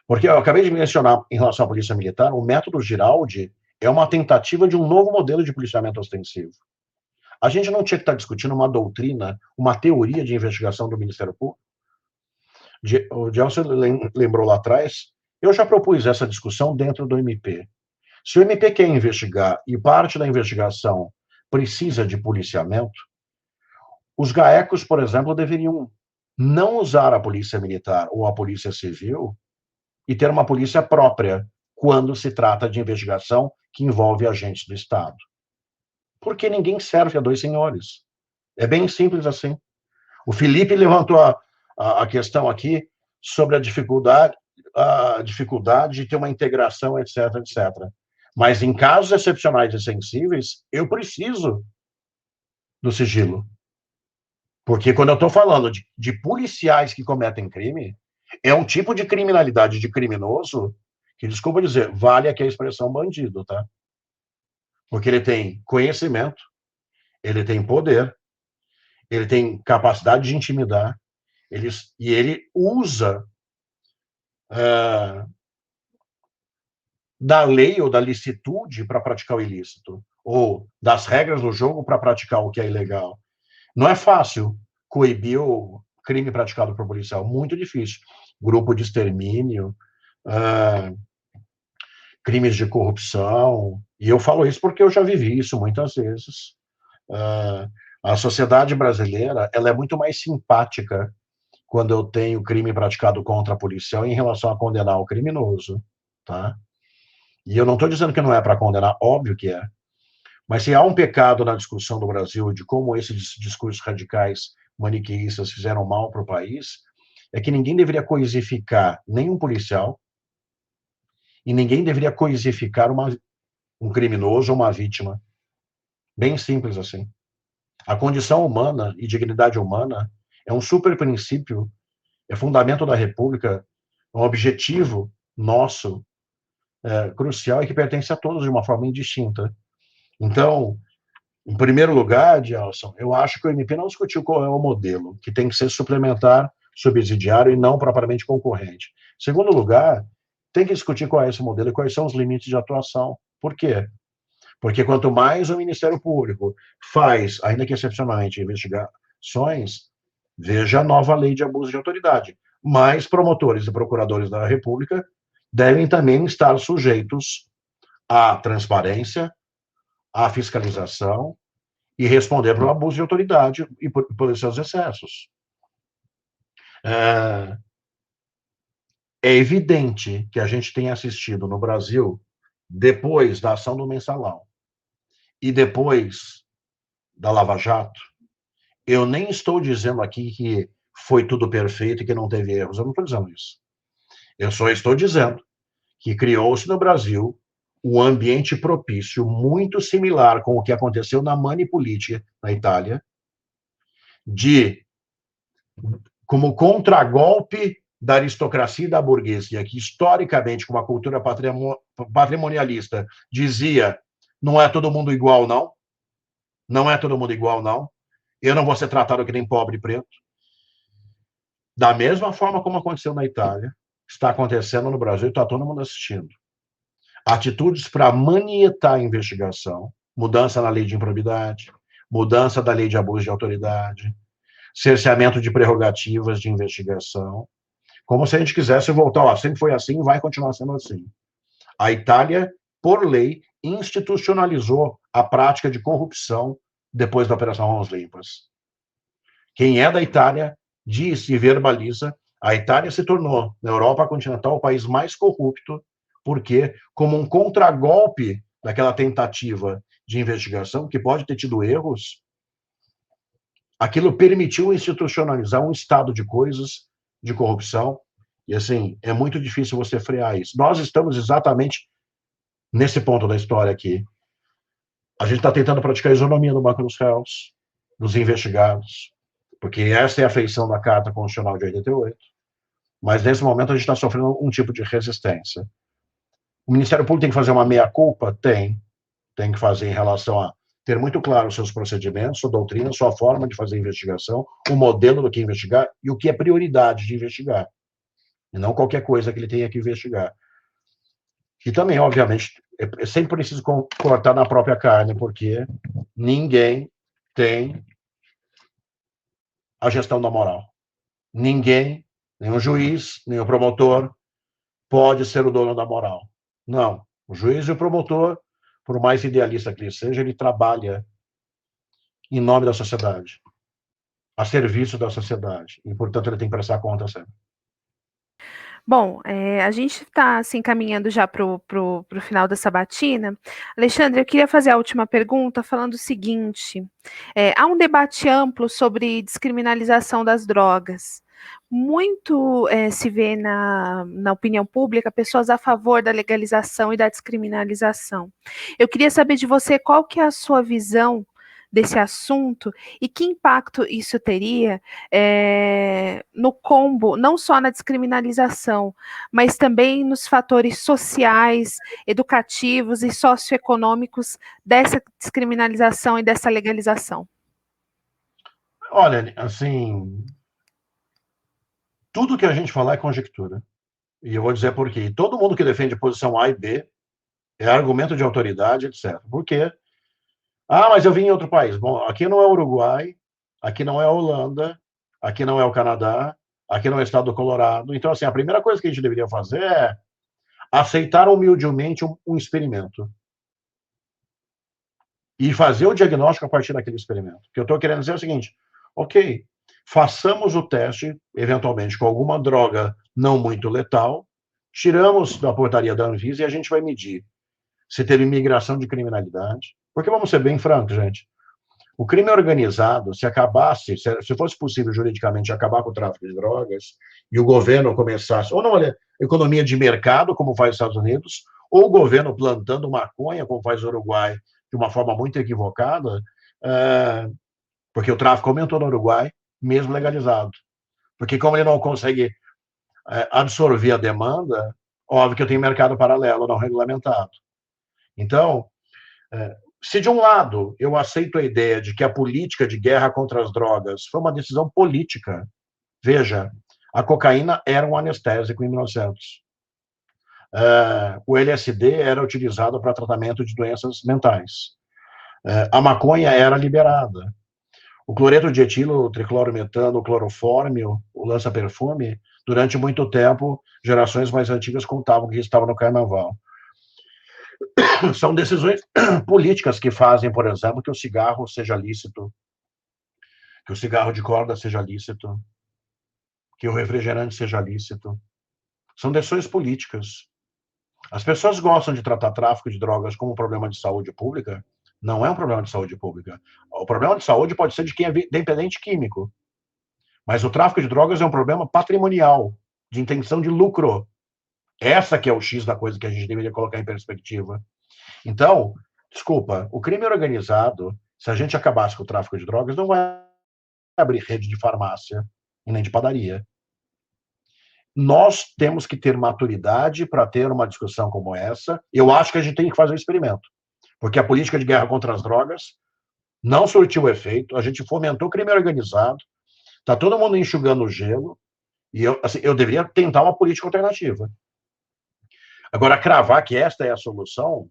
Porque eu acabei de mencionar, em relação à polícia militar, o método Giraldi é uma tentativa de um novo modelo de policiamento ostensivo. A gente não tinha que estar discutindo uma doutrina, uma teoria de investigação do Ministério Público? O Gelson lembrou lá atrás, eu já propus essa discussão dentro do MP. Se o MP quer investigar e parte da investigação precisa de policiamento, os GAECOS, por exemplo, deveriam não usar a polícia militar ou a polícia civil e ter uma polícia própria quando se trata de investigação que envolve agentes do Estado. Porque ninguém serve a dois senhores. É bem simples assim. O Felipe levantou a questão aqui sobre a dificuldade de ter uma integração, etc, etc. Mas em casos excepcionais e sensíveis, eu preciso do sigilo. Porque quando eu estou falando de policiais que cometem crime, é um tipo de criminalidade de criminoso que, desculpa dizer, vale aqui a expressão bandido, tá? Porque ele tem conhecimento, ele tem poder, ele tem capacidade de intimidar, e ele usa da lei ou da licitude para praticar o ilícito, ou das regras do jogo para praticar o que é ilegal. Não é fácil coibir o crime praticado por policial, muito difícil. Grupo de extermínio, crimes de corrupção, e eu falo isso porque eu já vivi isso muitas vezes. A sociedade brasileira, ela é muito mais simpática quando eu tenho crime praticado contra a policial em relação a condenar o criminoso, tá? E eu não estou dizendo que não é para condenar, óbvio que é. Mas se há um pecado na discussão do Brasil de como esses discursos radicais maniqueístas fizeram mal para o país, é que ninguém deveria coisificar nenhum policial e ninguém deveria coisificar um criminoso ou uma vítima. Bem simples assim. A condição humana e dignidade humana é um super princípio, é fundamento da República, um objetivo nosso crucial e que pertence a todos de uma forma indistinta. Então, em primeiro lugar, Gelson, eu acho que o MP não discutiu qual é o modelo, que tem que ser suplementar, subsidiário e não propriamente concorrente. Em segundo lugar, tem que discutir qual é esse modelo e quais são os limites de atuação. Por quê? Porque quanto mais o Ministério Público faz, ainda que excepcionalmente, investigações, veja a nova lei de abuso de autoridade. Mais promotores e procuradores da República devem também estar sujeitos à transparência, à fiscalização e responder pelo abuso de autoridade e por seus excessos. É evidente que a gente tem assistido no Brasil, depois da ação do Mensalão e depois da Lava Jato, eu nem estou dizendo aqui que foi tudo perfeito e que não teve erros, eu não estou dizendo isso. Eu só estou dizendo que criou-se no Brasil um ambiente propício muito similar com o que aconteceu na Manipulite, na Itália, como contragolpe da aristocracia e da burguesia, que historicamente, com uma cultura patrimonialista, dizia: não é todo mundo igual, não. Não é todo mundo igual, não. Eu não vou ser tratado que nem pobre e preto. Da mesma forma como aconteceu na Itália, está acontecendo no Brasil e está todo mundo assistindo. Atitudes para manietar a investigação, mudança na lei de improbidade, mudança da lei de abuso de autoridade, cerceamento de prerrogativas de investigação, como se a gente quisesse voltar, ó, sempre foi assim e vai continuar sendo assim. A Itália, por lei, institucionalizou a prática de corrupção depois da Operação Mãos Limpas. Quem é da Itália diz e verbaliza: a Itália se tornou, na Europa continental, o país mais corrupto, porque, como um contragolpe daquela tentativa de investigação, que pode ter tido erros, aquilo permitiu institucionalizar um estado de coisas, de corrupção, e assim, é muito difícil você frear isso. Nós estamos exatamente nesse ponto da história aqui. A gente está tentando praticar a isonomia no banco dos réus, dos investigados, porque essa é a feição da Carta Constitucional de 88, mas nesse momento a gente está sofrendo um tipo de resistência. O Ministério Público tem que fazer uma meia-culpa? Tem que fazer em relação a ter muito claro os seus procedimentos, sua doutrina, sua forma de fazer investigação, o modelo do que investigar e o que é prioridade de investigar, e não qualquer coisa que ele tenha que investigar. E também, obviamente, é sempre preciso cortar na própria carne, porque ninguém tem a gestão da moral. Ninguém, nenhum juiz, nenhum promotor, pode ser o dono da moral. Não. O juiz e o promotor, por mais idealista que ele seja, ele trabalha em nome da sociedade, a serviço da sociedade. E, portanto, ele tem que prestar conta sempre. Bom, a gente está assim, caminhando já para o final da sabatina. Alexandre, eu queria fazer a última pergunta falando o seguinte: há um debate amplo sobre descriminalização das drogas. Muito se vê na opinião pública pessoas a favor da legalização e da descriminalização. Eu queria saber de você qual que é a sua visão desse assunto e que impacto isso teria no combo, não só na descriminalização, mas também nos fatores sociais, educativos e socioeconômicos dessa descriminalização e dessa legalização. Olha, assim, tudo que a gente falar é conjectura. E eu vou dizer por quê. Todo mundo que defende posição A e B é argumento de autoridade, etc. Por quê? Ah, mas eu vim em outro país. Bom, aqui não é o Uruguai, aqui não é a Holanda, aqui não é o Canadá, aqui não é o estado do Colorado. Então, assim, a primeira coisa que a gente deveria fazer é aceitar humildemente um experimento. E fazer o diagnóstico a partir daquele experimento. O que eu estou querendo dizer é o seguinte: ok, façamos o teste, eventualmente, com alguma droga não muito letal, tiramos da portaria da Anvisa e a gente vai medir se teve migração de criminalidade. Porque, vamos ser bem francos, gente, o crime organizado, se acabasse, se fosse possível juridicamente acabar com o tráfico de drogas, e o governo começasse, ou não, olha, economia de mercado, como faz os Estados Unidos, ou o governo plantando maconha, como faz o Uruguai, de uma forma muito equivocada, porque o tráfico aumentou no Uruguai, mesmo legalizado. Porque como ele não consegue absorver a demanda, óbvio que eu tenho mercado paralelo não regulamentado. Então, se de um lado eu aceito a ideia de que a política de guerra contra as drogas foi uma decisão política, veja, a cocaína era um anestésico em 1900. O LSD era utilizado para tratamento de doenças mentais. A maconha era liberada. O cloreto de etilo, o triclorometano, o clorofórmio, o lança-perfume, durante muito tempo, gerações mais antigas contavam que estava no carnaval. São decisões políticas que fazem, por exemplo, que o cigarro seja lícito, que o cigarro de corda seja lícito, que o refrigerante seja lícito. São decisões políticas. As pessoas gostam de tratar tráfico de drogas como um problema de saúde pública. Não é um problema de saúde pública. O problema de saúde pode ser de quem é dependente químico. Mas o tráfico de drogas é um problema patrimonial, de intenção de lucro. Essa que é o X da coisa que a gente deveria colocar em perspectiva. Então, desculpa, o crime organizado, se a gente acabasse com o tráfico de drogas, não vai abrir rede de farmácia e nem de padaria. Nós temos que ter maturidade para ter uma discussão como essa. Eu acho que a gente tem que fazer um experimento, porque a política de guerra contra as drogas não surtiu efeito, a gente fomentou o crime organizado, está todo mundo enxugando o gelo, e eu deveria tentar uma política alternativa. Agora, cravar que esta é a solução,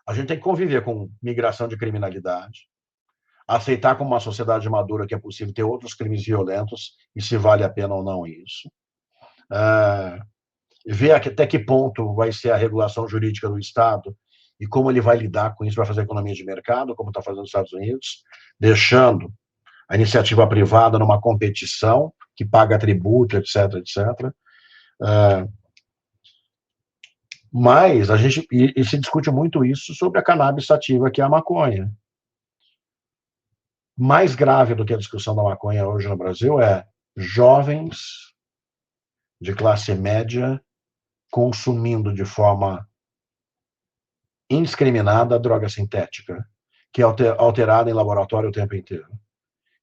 a gente tem que conviver com migração de criminalidade, aceitar como uma sociedade madura que é possível ter outros crimes violentos e se vale a pena ou não isso. Ver até que ponto vai ser a regulação jurídica do Estado e como ele vai lidar com isso para fazer economia de mercado, como está fazendo nos Estados Unidos, deixando a iniciativa privada numa competição que paga tributo, etc., etc., mas a gente se discute muito isso sobre a cannabis sativa, que é a maconha. mais grave do que a discussão da maconha hoje no Brasil é jovens de classe média consumindo de forma indiscriminada droga sintética, que é alterada em laboratório o tempo inteiro.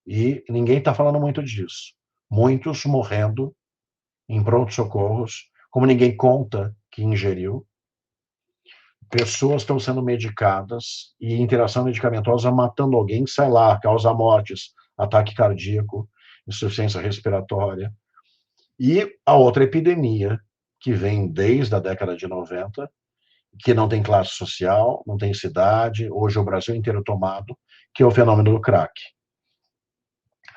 E ninguém está falando muito disso. Muitos morrendo em pronto-socorros, como ninguém conta que ingeriu. Pessoas estão sendo medicadas e interação medicamentosa matando alguém, sei lá, causa mortes, ataque cardíaco, insuficiência respiratória. E a outra epidemia, que vem desde a década de 90, que não tem classe social, não tem cidade, hoje o Brasil inteiro tomado, que é o fenômeno do crack.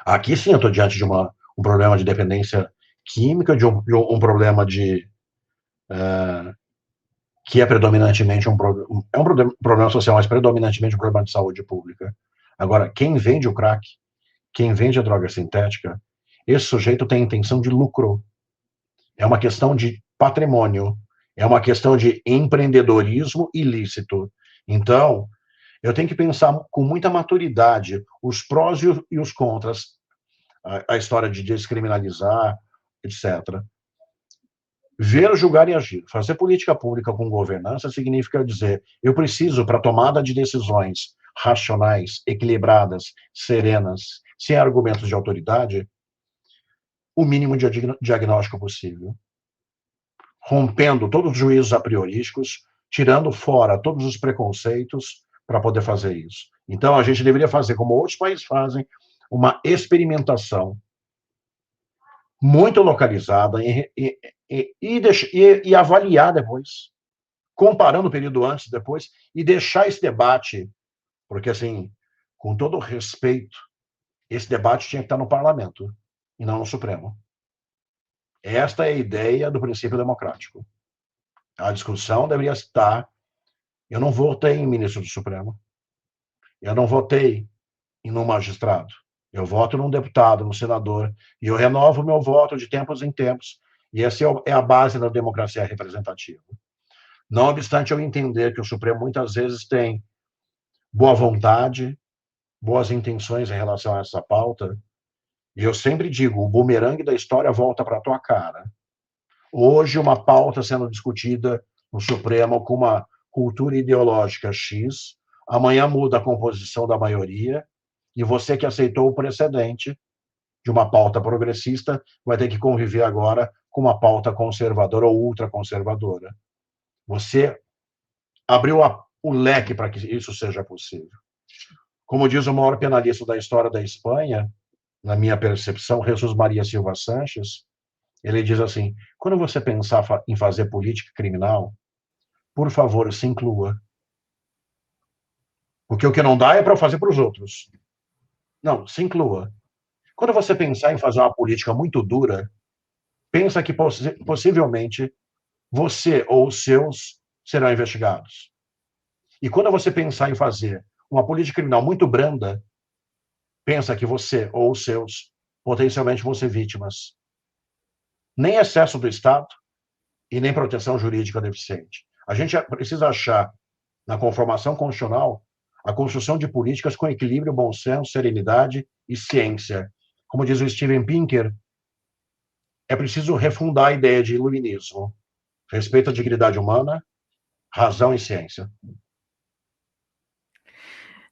Aqui sim eu estou diante de um problema de dependência química, de um problema de... que é predominantemente um problema social, mas predominantemente um problema de saúde pública. Agora, quem vende o crack, quem vende a droga sintética, esse sujeito tem intenção de lucro. É uma questão de patrimônio, é uma questão de empreendedorismo ilícito. Então, eu tenho que pensar com muita maturidade os prós e os contras, a história de descriminalizar, etc. Ver, julgar e agir. Fazer política pública com governança significa dizer, eu preciso, para tomada de decisões racionais, equilibradas, serenas, sem argumentos de autoridade, o mínimo de diagnóstico possível. Rompendo todos os juízos a priorísticos, tirando fora todos os preconceitos para poder fazer isso. Então, a gente deveria fazer, como outros países fazem, uma experimentação muito localizada e avaliar depois, comparando o período antes e depois, e deixar esse debate, porque, assim, com todo respeito, esse debate tinha que estar no parlamento e não no Supremo. Esta é a ideia do princípio democrático. A discussão deveria estar... Eu não votei em ministro do Supremo. Eu não votei em um magistrado. Eu voto num deputado, num senador, e eu renovo meu voto de tempos em tempos. E essa é a base da democracia representativa. Não obstante eu entender que o Supremo muitas vezes tem boa vontade, boas intenções em relação a essa pauta, e eu sempre digo, o bumerangue da história volta para a tua cara. Hoje, uma pauta sendo discutida no Supremo com uma cultura ideológica X, amanhã muda a composição da maioria, e você que aceitou o precedente de uma pauta progressista vai ter que conviver agora com uma pauta conservadora ou ultraconservadora. Você abriu o leque para que isso seja possível. Como diz o maior penalista da história da Espanha, na minha percepção, Jesus Maria Silva Sanches, ele diz assim, quando você pensar em fazer política criminal, por favor, se inclua. Porque o que não dá é para fazer para os outros. Não, se inclua. Quando você pensar em fazer uma política muito dura, pensa que possivelmente você ou os seus serão investigados. E quando você pensar em fazer uma política criminal muito branda, pensa que você ou os seus potencialmente vão ser vítimas. Nem excesso do Estado e nem proteção jurídica deficiente. A gente precisa achar, na conformação constitucional, a construção de políticas com equilíbrio, bom senso, serenidade e ciência. Como diz o Steven Pinker, é preciso refundar a ideia de iluminismo. Respeito à dignidade humana, razão e ciência.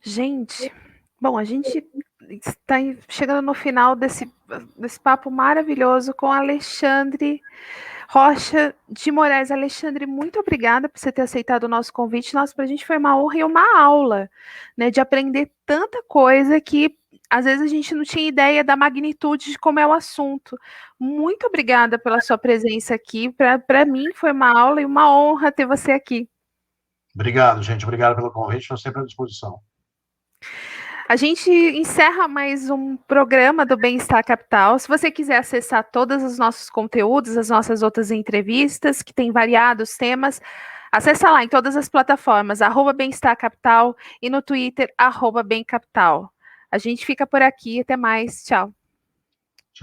Gente, bom, a gente está chegando no final desse papo maravilhoso com Alexandre Rocha de Moraes. Alexandre, muito obrigada por você ter aceitado o nosso convite. Nossa, para a gente foi uma honra e uma aula, né, de aprender tanta coisa que às vezes a gente não tinha ideia da magnitude de como é o assunto. Muito obrigada pela sua presença aqui. Para mim foi uma aula e uma honra ter você aqui. Obrigado, gente. Obrigado pelo convite. Estou sempre à disposição. A gente encerra mais um programa do Bem-Estar Capital. Se você quiser acessar todos os nossos conteúdos, as nossas outras entrevistas, que tem variados temas, acessa lá em todas as plataformas, @Bem-Estar Capital e no Twitter, @BemCapital. A gente fica por aqui. Até mais. Tchau.